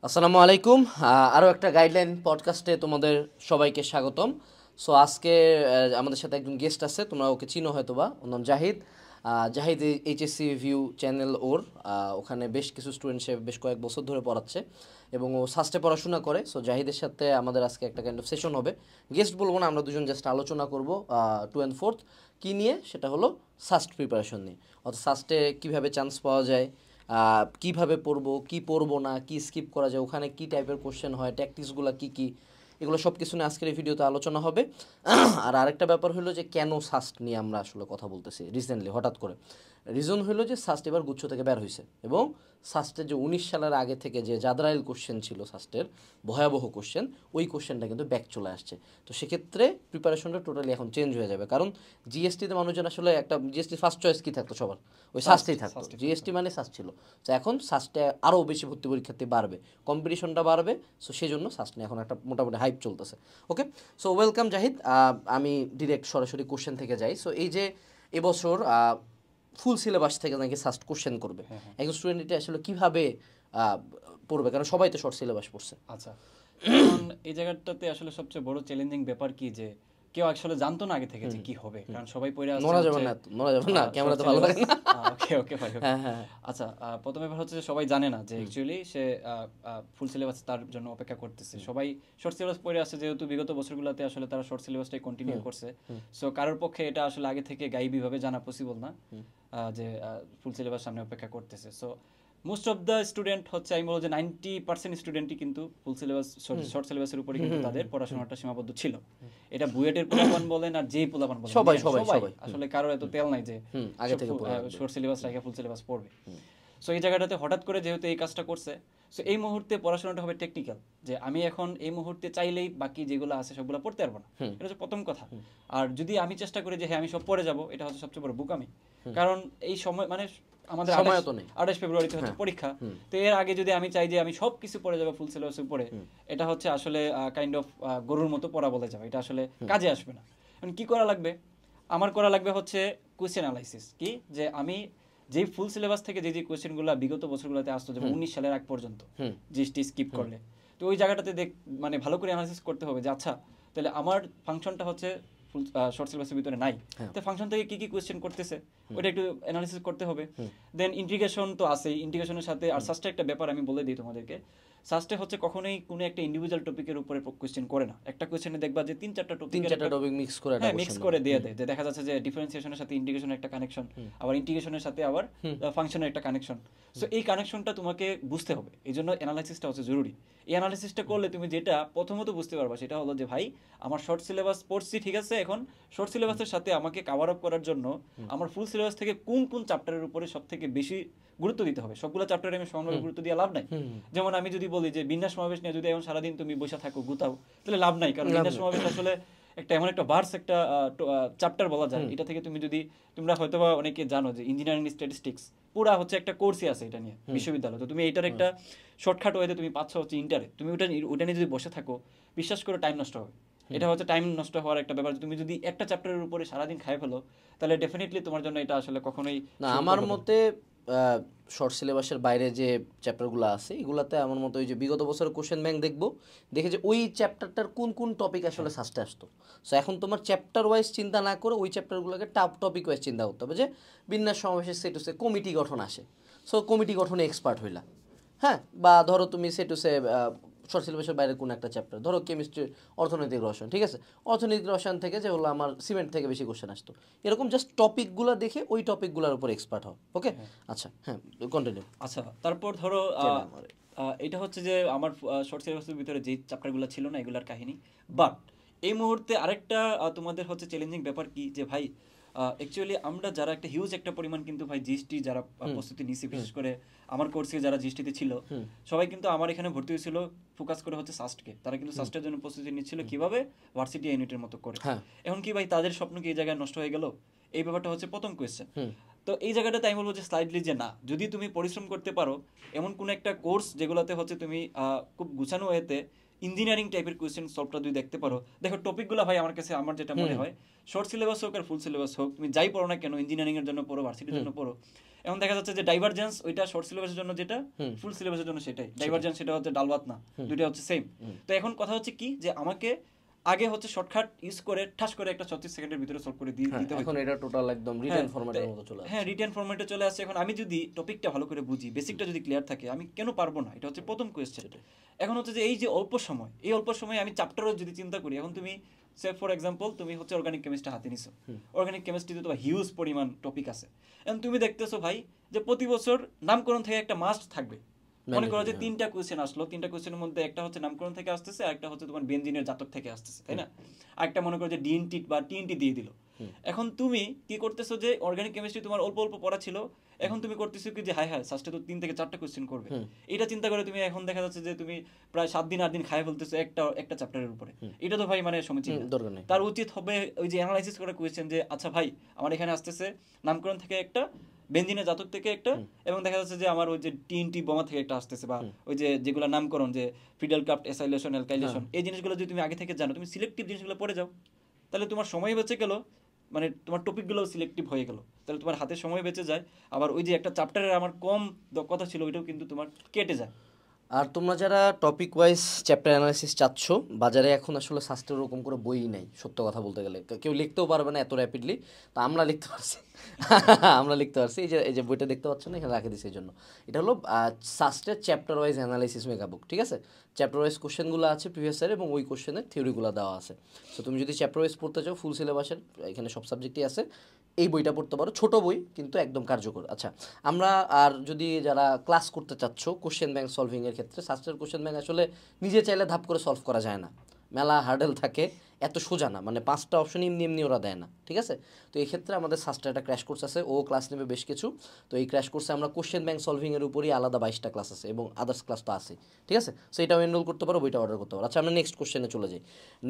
আসসালামু আলাইকুম। আরও একটা গাইডলাইন পডকাস্টে তোমাদের সবাইকে স্বাগতম। সো আজকে আমাদের সাথে একজন গেস্ট আছে, তোমরা ওকে চিনো হয়তো বা, ওর নাম Zahid. Zahid HSC view channel ওর, ওখানে বেশ কিছু স্টুডেন্ট সে বেশ কয়েক বছর ধরে পড়াচ্ছে এবং ও সাস্টে পড়াশোনা করে। সো জাহিদের সাথে আমাদের আজকে একটা কাইন্ড অফ সেশন হবে। গেস্ট বলবো না, আমরা দুজন জাস্ট আলোচনা করবো 2 and 4 কী নিয়ে, সেটা হলো সাস্ট প্রিপারেশন নিয়ে। অর্থাৎ সাস্টে কীভাবে চান্স পাওয়া যায়, কিভাবে পড়বো, কি পড়বো না, কি স্কিপ করা যায়, ওখানে কি টাইপের কোশ্চেন হয়, ট্যাকটিক্সগুলো কি কি, এগুলো সব কিছু নিয়ে আজকের এই ভিডিওতে আলোচনা হবে। আর আরেকটা ব্যাপার হলো যে কেন সাস্ট নিয়ে আমরা আসলে কথা বলতেছি রিসেন্টলি হঠাৎ করে। রিজন হলো যে সাস্ট এবার গুচ্ছ থেকে বের হয়েছে এবং সাস্টের যে 19 সালের আগে থেকে যে জাদরাইল কোশ্চেন ছিল সাস্টের, ভয়াবহ কোশ্চেন, ওই কোশ্চেনটা কিন্তু ব্যাক চলে আসছে। তো সেক্ষেত্রে প্রিপারেশনটা টোটালি এখন চেঞ্জ হয়ে যাবে, কারণ জিএসটিতে মানুষজন আসলে একটা জিএসটি ফার্স্ট চয়েস কী থাকতো সবার, ওই সাস্টেই থাকতো। জিএসটি মানে সাস্ট ছিল। তো এখন সাস্টে আরও বেশি ভর্তি পরীক্ষার্থী বাড়বে, কম্পিটিশনটা বাড়বে। সো সেই জন্য সাস্ট নিয়ে এখন একটা মোটামুটি হাইপ চলতেছে। ওকে, সো ওয়েলকাম জাহিদ। আমি ডিরেক্ট সরাসরি কোশ্চেন থেকে যাই। সো এই যে এবছর ফুল সিলেবাস থেকে নাকি সাস্ট কোশ্চেন করবে, একজন স্টুডেন্ট এটা আসলে কীভাবে পড়বে, কারণ সবাই তো শর্ট সিলেবাস পড়ছে। আচ্ছা, এখন এই জায়গাটাতে আসলে সবচেয়ে বড় চ্যালেঞ্জিং ব্যাপার কি, যে কেউ আসলে জানতো না আগে থেকে যে কি হবে, কারণ সবাই পড়ে আসছে নোরা যাবে না, নোরা যাবে না, ক্যামেরা তো ভালো লাগে না। ওকে ওকে ভাই, আচ্ছা, প্রথমে ব্যাপার হচ্ছে যে সবাই জানে না যে অ্যাকচুয়ালি সে ফুল সিলেবাস তার জন্য অপেক্ষা করতেছে। সবাই শর্ট সিলেবাস পড়ে আসছে, যেহেতু বিগত বছরগুলোতে আসলে তারা শর্ট সিলেবাসটাই কন্টিনিউ করছে। সো কারোর পক্ষে এটা আসলে আগে থেকে গাইবীভাবে জানা পসিবল না যে ফুল সিলেবাস সামনে অপেক্ষা করতেছে। So most of the student হচ্ছে, আমি বলবো যে 90% স্টুডেন্টই কিন্তু ফুল সিলেবাস শর্ট সিলেবাসের উপরে কিন্তু তাদের পড়াশোনাটা সীমাবদ্ধ ছিল। এটা বুয়েটের পোলাপান বলেন আর যেই পোলাপান বলেন, সবাই আসলে কারোর এত তেল নাই যে আগে থেকে শর্ট সিলেবাস রেখে ফুল সিলেবাস পড়বে। সো এই জায়গাটাতে হঠাৎ করে যেহেতু এই কাজটা করছে, সো এই মুহূর্তে পড়াশোনাটা হবে টেকনিক্যাল, যে আমি এখন এই মুহূর্তে চাইলেই বাকি যেগুলো আছে সবগুলো পড়তে পারবো না। এটা হচ্ছে প্রথম কথা। আর যদি আমি চেষ্টা করি যে হ্যাঁ আমি সব পড়ে যাব, এটা হচ্ছে সবচেয়ে বড় বোকামি। কারণ এই সময় মানে আমাদের 28 ফেব্রুয়ারিতে হচ্ছে পরীক্ষা। তো এর আগে যদি আমি চাই যে আমি সব কিছু পড়ে যাবো ফুল সিলেবাসে পড়ে, এটা হচ্ছে আসলে কাইন্ড অফ গরুর মতো পড়া বলে যাবে, এটা আসলে কাজে আসবে না। এখন কি করা লাগবে? আমার করা লাগবে হচ্ছে কোয়েশ্চেন অ্যানালাইসিস। কি, যে আমি যেই ফুল সিলেবাস থেকে যে কোয়েশ্চেনগুলো বিগত বছরগুলোতে আসতো, যেমন 19 সালের আগ পর্যন্ত জিএসটি স্কিপ করলে, তো ওই জায়গাটাতে মানে ভালো করে অ্যানালাইসিস করতে হবে যে আচ্ছা তাহলে আমার ফাংশনটা হচ্ছে ফুল শর্ট সিলেবাসের ভিতরে নাই, তো ফাংশন থেকে কি কি কোয়েশ্চেন করতেছে ওটা একটু অ্যানালিসিস করতে হবে। দেন ইন্টিগ্রেশন তো আছেই, ইন্টিগ্রেশনের সাথে আর সাস্টে একটা ব্যাপার আমি বলে দিই তোমাদেরকে। সাস্টে হচ্ছে কখনোই কোনো একটা ইন্ডিভিজুয়াল টপিকের উপরে কোয়েশ্চেন করে না। একটা কোয়েশ্চেনে দেখবা যে 3-4টা টপিক মিক্স করে দিয়ে দেয়, যে দেখা যাচ্ছে যে ডিফারেন্সিয়েশনের সাথে ইন্টিগ্রেশনের একটা কানেকশন, আবার ইন্টিগ্রেশনের সাথে আবার ফাংশনের একটা কানেকশন। সো এই কানেকশনটা তোমাকে বুঝতে হবে, এই জন্য অ্যানালাইসিসটা হচ্ছে জরুরি। এই অ্যানালাইসিসটা করলে তুমি যেটা প্রথমত বুঝতে পারবা সেটা হলো যে ভাই আমার শর্ট সিলেবাস পড়ছি ঠিক আছে, এখন শর্ট সিলেবাসের সাথে আমাকে কাভার আপ করার জন্য আমার ফুল সিলেবাস থেকে কোন কোন চ্যাপ্টারের উপরে সব থেকে বেশি গুরুত্ব দিতে হবে। সবগুলো চ্যাপ্টারে আমি সমানভাবে গুরুত্ব দিয়ে লাভ নাই। যেমন আমি যদি বলি যে বিন্যাস সমাবেশ নিয়ে যদি এখন সারাদিন তুমি বসে থাকো গুতাও, তাহলে লাভ নাই, কারণ বিন্যাস সমাবেশ আসলে একটা এমন একটা ভার্স একটা চ্যাপ্টার বলা যায়। এটা থেকে তুমি যদি, তোমরা হয়তোবা অনেকে জানো যে ইঞ্জিনিয়ারিং স্ট্যাটিস্টিক্স পুরা হচ্ছে একটা কোর্সই আছে এটা নিয়ে বিশ্ববিদ্যালয়। তো তুমি এটার একটা শর্টকাট ওয়েতে তুমি পাচ্ছ হচ্ছে ইন্টারে, তুমি ওটা নিয়ে যদি বসে থাকো, বিশ্বাস করে টাইম নষ্ট হবে। এটা হচ্ছে টাইম নষ্ট হওয়ার একটা ব্যাপার। তুমি যদি একটা চ্যাপ্টারের উপরে সারাদিন খাই ফেলো, তাহলে ডেফিনেটলি তোমার জন্য এটা আসলে কখনোই না। আমার মতে শর্ট সিলেবাসের বাইরে যে চ্যাপ্টারগুলো আছে এগুলাতে আমার মতো ওই যে বিগত বছরের কোশ্চেন ব্যাংক দেখবো, দেখে যে ওই চ্যাপ্টারটার কোন কোন টপিক আসলে সাস্টে আসতো। সো এখন তোমার চ্যাপ্টার ওয়াইজ চিন্তা না করে ওই চ্যাপ্টারগুলোকে টপিক ওয়াইজ চিন্তা করতে হবে। যে বিন্যাস সমাবেশের সেটুসে কমিটি গঠন আসে, সো কমিটি গঠনে এক্সপার্ট হইলা, হ্যাঁ। বা ধরো তুমি সেটুসে শর্ট সিলেবাসের বাইরে কোনো একটা চ্যাপ্টার, ধরো কেমিস্ট্রি, অর্থনৈতিক রসায়ন, ঠিক আছে, অর্থনৈতিক রসায়ন থেকে যে হলো আমার সিমেন্ট থেকে বেশি কোশ্চেন আসতো, এরকম জাস্ট টপিকগুলো দেখে ওই টপিকগুলোর উপর এক্সপার্ট হও। ওকে, আচ্ছা, হ্যাঁ, কন্টিনিউ। আচ্ছা, তারপর ধরো এটা হচ্ছে যে আমার শর্ট সিলেবাসের ভিতরে যে চ্যাপ্টারগুলো ছিল না এগুলার কাহিনী। বাট এই মুহূর্তে আরেকটা তোমাদের হচ্ছে চ্যালেঞ্জিং ব্যাপার কি, যে ভাই অ্যাকচুয়ালি আমরা যারা একটা হিউজ একটা পরিমাণ কিন্তু ভাই জিএসটি যারা প্রস্তুতি নিচ্ছি, বিশেষ করে আমার কোর্সে যারা জিএসটিতে ছিল, সবাই কিন্তু আমার এখানে ভর্তি হয়েছিল ফোকাস করে হচ্ছে সাস্টকে। তারা কিন্তু সাস্টের জন্য প্রস্তুতি নিচ্ছিল কিভাবে, ভার্সিটি ইউনিটের মতো করে। এখন কি ভাই তাদের স্বপ্ন কি এই জায়গায় নষ্ট হয়ে গেল? এই ব্যাপারটা হচ্ছে প্রথম কোয়েশ্চেন। তো এই জায়গাটাতে আমি বলবো যে স্লাইডলি যে না, যদি তুমি পরিশ্রম করতে পারো এমন কোনো একটা কোর্স যেগুলোতে হচ্ছে তুমি খুব গুছানো ওয়েতে ইঞ্জিনিয়ারিং টাইপের কোয়েশ্চেন সলভটা যদি দেখতে পারো, দেখো টপিকগুলো ভাই আমার কাছে আমার যেটা মনে হয় শর্ট সিলেবাস হোক আর ফুল সিলেবাস হোক, তুমি যাই পড়ো না কেন, ইঞ্জিনিয়ারিং এর জন্য পড়ো, ভার্সিটির জন্য পড়ো, এখন দেখা যাচ্ছে যে ডাইভারজেন্স ওইটা শর্ট সিলেবাসের জন্য যেটা, ফুল সিলেবাসের জন্য সেটাই ডাইভারজেন্স, সেটা হচ্ছে ডাল ভাত না, দুইটা হচ্ছে সেম। তো এখন কথা হচ্ছে কি যে আমাকে আগে হচ্ছে শর্টকাট ইউজ করে ঠাস করে একটা 36 সেকেন্ডের ভিতরে সলভ করে দিতে হয়। এখন এটা টোটাল একদম রিটেন ফরম্যাটের মতো চলে আসে। হ্যাঁ, রিটেন ফরম্যাটে চলে আসে। এখন আমি যদি টপিকটা ভালো করে বুঝি, বেসিকটা যদি ক্লিয়ার থাকে, আমি কেন পারবো না? এটা হচ্ছে প্রথম কোয়েশ্চেন। এখন হচ্ছে যে এই যে অল্প সময়, এই অল্প সময়ে আমি চ্যাপ্টারও যদি চিন্তা করি, এখন তুমি সে ফর এক্সাম্পল তুমি হচ্ছে অর্গানিক কেমিস্ট্রি হাতে নিছো, অর্গানিক কেমিস্ট্রিতে তো হিউজ পরিমাণ টপিক আছে। এখন তুমি দেখতেছো ভাই যে প্রতি বছর নামকরণ থেকে একটা মাস্ট থাকবে। মনে করো যে 3টা কোয়েশ্চেন আসলো, 3টা কোয়েশ্চেনের মধ্যে একটা হচ্ছে নামকরণ থেকে আসতেছে, আর একটা হচ্ছে তোমার বেনজিনের জাতক থেকে আসতেছে, তাই না? আরেকটা মনে করো যে ডিএনটি বা টিএনটি দিয়ে দিল। এখন তুমি কি করতেছো যে অর্গানিক কেমিস্ট্রি তোমার অল্প অল্প পড়া ছিল, এখন তুমি করতেছো কি যে হাই সাস্টে তো 3 থেকে 4টা কোয়েশ্চেন করবে। এটা চিন্তা করে তুমি এখন দেখা যাচ্ছে যে তুমি প্রায় 7 দিন 8 দিন খায় ফেলতেছো একটা চ্যাপ্টারের উপরে। এটা তো ভাই মানে সমীচীন না। তার উচিত হবে ওই যে অ্যানালাইসিস করা কোয়েশ্চেন যে আচ্ছা ভাই আমার এখানে আসতেছে নামকরণ থেকে একটা, বেনজিনের জাতক থেকে একটা, এবং দেখা যাচ্ছে যে আমার ওই যে টিএনটি বোমা থেকে একটা আসতেছে, বা ওই যে যেগুলো নামকরণ যে ফিডেল ক্রাফট, এসাইলেশন, অ্যালকাইলেশন, এই জিনিসগুলো যদি তুমি আগে থেকে জানো, তুমি সিলেক্টিভ জিনিসগুলো পড়ে যাও, তাহলে তোমার সময় বেঁচে গেল, মানে তোমার টপিকগুলো সিলেক্টিভ হয়ে গেল, তাহলে তোমার হাতে সময় বেঁচে যায়। আবার ওই যে একটা চ্যাপ্টারের আমার কম দক্ষতা ছিল, ওইটাও কিন্তু তোমার কেটে যায়। আর তোমরা যারা টপিক ওয়াইজ চ্যাপ্টার অ্যানালাইসিস চাচ্ছ, বাজারে এখন আসলে শাস্ত্রের ওরকম করে বই নাই, সত্য কথা বলতে গেলে কেউ লিখতেও পারবে না এত র্যাপিডলি। তা আমরা লিখতে পারছি আমরা লিখতে পারছি। এই যে বইটা দেখতে পাচ্ছ না, এখানে রাখে দিচ্ছি। এই জন্য এটা হলো শাস্ত্রের চ্যাপ্টার ওয়াইজ অ্যানালাইসিস মেগা বুক, ঠিক আছে? চ্যাপ্টার ওয়াইজ কোশ্চেনগুলো আছে প্রিভিয়াস ইয়ার, এবং ওই কোশ্চেনের থিওরিগুলো দেওয়া আছে। তো তুমি যদি চ্যাপ্টার ওয়াইজ পড়তে চাও, ফুল সিলেবাসের এখানে সব সাবজেক্টই আছে, এই বইটা পড়তে পারো। ছোট বই কিন্তু একদম কার্যকর। আচ্ছা, আমরা আর যদি যারা ক্লাস করতে চাচ্ছ কোশ্চেন ব্যাংক সলভিংয়ের ক্ষেত্রে, শাস্ত্রের কোশ্চেন ব্যাংক আসলে নিজে চাইলে ধাপ করে সলভ করা যায় না, মেলা হার্ডেল থাকে, এত সোজা না, মানে 5টা অপশন এমনি এমনি ওরা দেয় না, ঠিক আছে? তো এই ক্ষেত্রে আমাদের শাস্ত্রের একটা ক্র্যাশ কোর্স আছে, ও ক্লাস নেবে বেশ কিছু। তো এই ক্র্যাশ কোর্সে আমরা কোশ্চেন ব্যাংক সলভিংয়ের উপরই আলাদা 22টা ক্লাস আছে, এবং আদার্স ক্লাস তো আছে, ঠিক আছে? সো এটাও এনরোল করতে পারো, বইটা অর্ডার করতে পারো। আচ্ছা, আমরা নেক্সট কোশ্চেনে চলে যাই।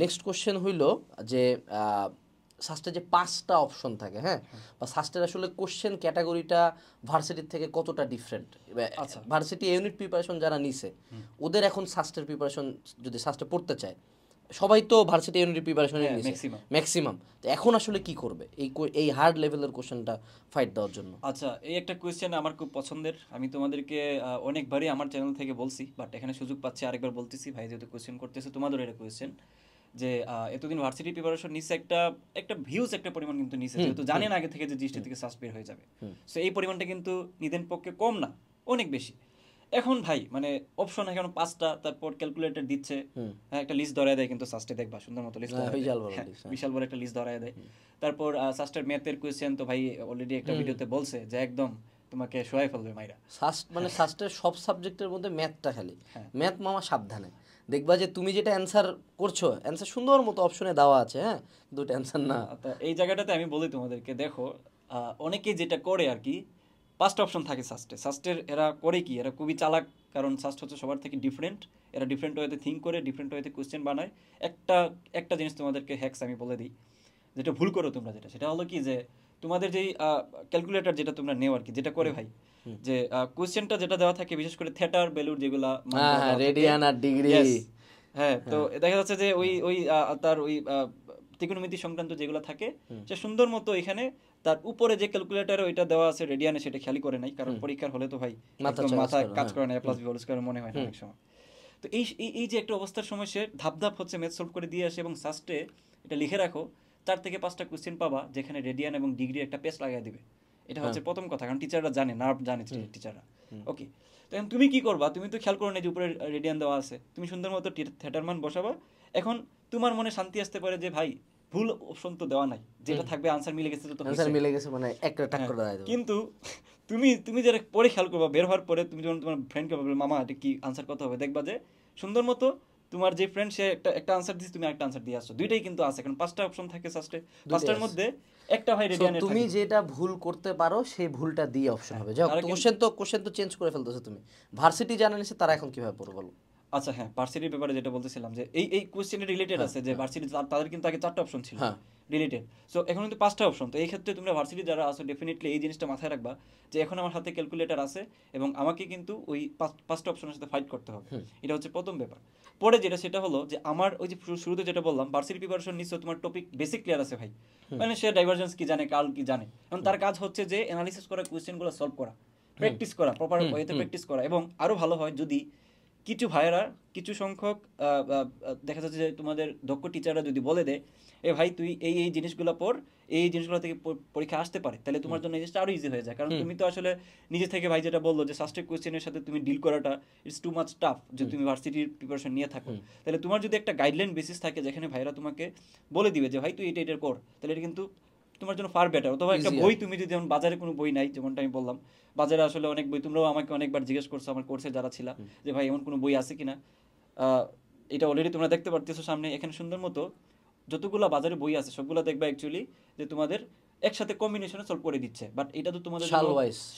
নেক্সট কোশ্চেন হইল যে শাস্ত্রের যে 5টা অপশন থাকে, হ্যাঁ, বা শাস্ত্রের আসলে কোশ্চেন ক্যাটাগরিটা ভার্সিটির থেকে কতটা ডিফারেন্ট? ভার্সিটি ইউনিট প্রিপারেশন যারা নিছে, ওদের এখন শাস্ত্রের প্রিপারেশন যদি শাস্ত্রে পড়তে চায়, সবাই তো ভার্সিটি ইউনিট প্রিপারেশন নিছে ম্যাক্সিমাম, তো এখন আসলে কি করবে এই হার্ড লেভেলের কোশ্চেনটা ফাইট দেওয়ার জন্য? আচ্ছা, এই একটা কোয়েশ্চেন আমার খুব পছন্দের, আমি তোমাদেরকে অনেকবারই আমার চ্যানেল থেকে বলছি, বাট এখানে সুযোগ পাচ্ছি আরেকবার বলতেছি। ভাই যেহেতু কোয়েশ্চেন করতেছে, তোমাদের এটা কোয়েশ্চেন যে এতদিন ভার্সিটি প্রিপারেশন নিচ্ছে, একটা ভিউজ একটা পরিমাণ কিন্তু নিচ্ছে, যেহেতু জানেন আগে থেকে যে জিএসটি থেকে সাস্ট বের হয়ে যাবে। সো এই পরিমাণটা কিন্তু নিদেন পক্ষে কম না, অনেক বেশি। এখন ভাই মানে অপশন এখন 5টা, তারপর ক্যালকুলেটর দিচ্ছে, হ্যাঁ, একটা লিস্ট ধরায় দেয়, কিন্তু সাস্টে দেখবা সুন্দর মতো লিস্ট, বিশাল বড় একটা লিস্ট ধরায় দেয়। তারপর সাস্টের ম্যাথের কোয়েশ্চেন তো ভাই অলরেডি একটা ভিডিওতে বলছে যে একদম তোমাকে শোয়াই ফেলবে মাইরা। মানে শাস্ত্রের সব সাবজেক্টের মধ্যে ম্যাথটা খালি ম্যাথ, মামা সাবধানে দেখবা যে তুমি যেটা অ্যান্সার করছো, অ্যান্সার সুন্দর মতো অপশনে দেওয়া আছে, হ্যাঁ, দুটো অ্যান্সার না। এই জায়গাটাতে আমি বলি তোমাদেরকে, দেখো অনেকেই যেটা করে আর কি, 5টা অপশন থাকে সাস্টের। এরা করে কি, এরা খুবই চালাক, কারণ সাস্ট হচ্ছে সবার থেকে ডিফারেন্ট। এরা ডিফারেন্ট ওয়েতে থিঙ্ক করে, ডিফারেন্ট ওয়েতে কোয়েশ্চেন বানায়। একটা জিনিস তোমাদেরকে হ্যাক্স আমি বলে দিই, যেটা ভুল করো তোমরা, সেটা হলো কি যে তোমাদের যেই ক্যালকুলেটর যেটা তোমরা নেও আর কি, যেটা করে ভাই যে কোয়েশ্চেনটা যেটা দেওয়া থাকে, বিশেষ করে থিটার ভ্যালুর যেগুলা, রেডিয়ান আর ডিগ্রি, হ্যাঁ, তো দেখা যাচ্ছে যে ওই তার ওই ত্রিকোণমিতি সংক্রান্ত যেগুলো থাকে, সে সুন্দর মতো এখানে তার উপরে যে ক্যালকুলেটরে ওইটা দেওয়া আছে রেডিয়ানে, সেটা খেয়ালই করে নাই, কারণ পরীক্ষার হলে তো ভাই মাথা কাজ করে না, প্লাস বি হোল স্কয়ার মনে হয় না অনেক সময়। তো এই যে একটা অবস্থার সময় সে ধাপ হচ্ছে ম্যাথ সলভ করে দিয়ে আসে, এবং সাস্টে এটা লিখে রাখো 4 থেকে 5টা কোয়েশ্চেন পাবা যেখানে রেডিয়ান এবং ডিগ্রি একটা পেজ লাগিয়ে দিবে। এটা হচ্ছে প্রথম কথা, কারণ টিচাররা জানে, নার্ভ জানে টিচাররা। ওকে, তো এখন তুমি কি করবা? তুমি তো খেয়াল করো না যে উপরে রেডিয়ান দেওয়া আছে, তুমি সুন্দর মতো থিটার মান বসাবা। এখন তোমার মনে শান্তি আসতে পারে যে ভাই ভুল অপশন তো দেওয়া নাই, যেটা থাকবে আনসার মিলে গেছে, তো আনসার মিলে গেছে, মানে একটা টাক করে দাও। কিন্তু তুমি যারা পরে খেয়াল করবা, বের হওয়ার পরে তুমি যখন তোমার ফ্রেন্ডকে বলবে মামা এটা কি আনসার কত হবে, দেখবা যে সুন্দর মতো তোমার যে ফ্রেন্ড সে একটা আনসার দিচ্ছে, তুমি একটা আনসার দিয়ে আসছো, দুইটাই কিন্তু আছে, কারণ 5টা অপশন থাকে সাস্টে, 5টার মধ্যে একটা ভাই রেডিয়ানের। তুমি যেটা ভুল করতে পারো সেই ভুলটা দিয়ে অপশন হবে। যাও, কোশ্চেন তো চেঞ্জ করে ফেলতেছো তুমি। ভার্সিটি জানা নিছে, তারা এখন কিভাবে পড়বে বলো? আচ্ছা হ্যাঁ, ভার্সিটির ব্যাপারে যেটা বলতেছিলাম যে এই কোশ্চেনের রিলেটেড আছে যে ভার্সিটি তাদের কিন্তু আগে 4টা অপশন ছিল হ্যাঁ রিলেটেড, সো এখন কিন্তু 5টা অপশন। তো এই ক্ষেত্রে তোমরা ভার্সিটি যারা আছো ডেফিনেটলি এই জিনিসটা মাথায় রাখবা যে এখন আমার হাতে ক্যালকুলেটর আছে এবং আমাকে কিন্তু ওই 5টা অপশনের সাথে ফাইট করতে হবে। এটা হচ্ছে প্রথম ব্যাপার। পরে যেটা সেটা হলো যে আমার ওই যে শুরুতে যেটা বললাম ভার্সিটি প্রিপারেশন নিশ্চয় তোমার টপিক বেসিক ক্লিয়ার আছে ভাই, মানে সে ডাইভারজেন্স কি জানে, কার্ল কি জানে, এবং তার কাজ হচ্ছে যে অ্যানালিসিস করা, কোয়েশ্চেনগুলো সলভ করা, প্র্যাকটিস করা, প্রপার ওয়েতে প্র্যাকটিস করা। এবং আরো ভালো হয় যদি কিছু ভাইয়েরা, কিছু সংখ্যক দেখা যাচ্ছে যে তোমাদের দক্ষ টিচাররা যদি বলে দেয় এ ভাই তুই এই জিনিসগুলো পড়, এই জিনিসগুলো থেকে পরীক্ষা আসতে পারে, তাহলে তোমার জন্য এই জিনিসটা আরো ইজি হয়ে যায়। কারণ তুমি তো আসলে নিজে থেকে ভাই যেটা বললো যে সাস্টেক কোয়েশ্চেনের সাথে তুমি ডিল করাটা ইটস টু মাচ টাফ, যে তুমি ভার্সিটির প্রিপারেশন নিয়ে থাকো। তাহলে তোমার যদি একটা গাইডলাইন বেসিস থাকে যেখানে ভাইরা তোমাকে বলে দিবে যে ভাই তুই এটা কর, তাহলে এটা কিন্তু তোমার জন্য ফার বেটার। অথবা একটা বই তুমি যদি, যেমন বাজারে কোনো বই নাই, যেমনটা আমি বললাম বাজারে আসলে অনেক বই, তোমরাও আমাকে অনেকবার জিজ্ঞেস করছো আমার কোর্সে যারা ছিল যে ভাই এমন কোনো বই আছে কিনা, এটা অলরেডি তোমরা দেখতে পারতেছো সামনে এখানে সুন্দর মতো যতগুলো বাজারে বই আছে সবগুলো দেখবা অ্যাকচুয়ালি যে তোমাদের একসাথে কম্বিনেশনে সলভ করে দিচ্ছে, বাট এটা তো তোমাদের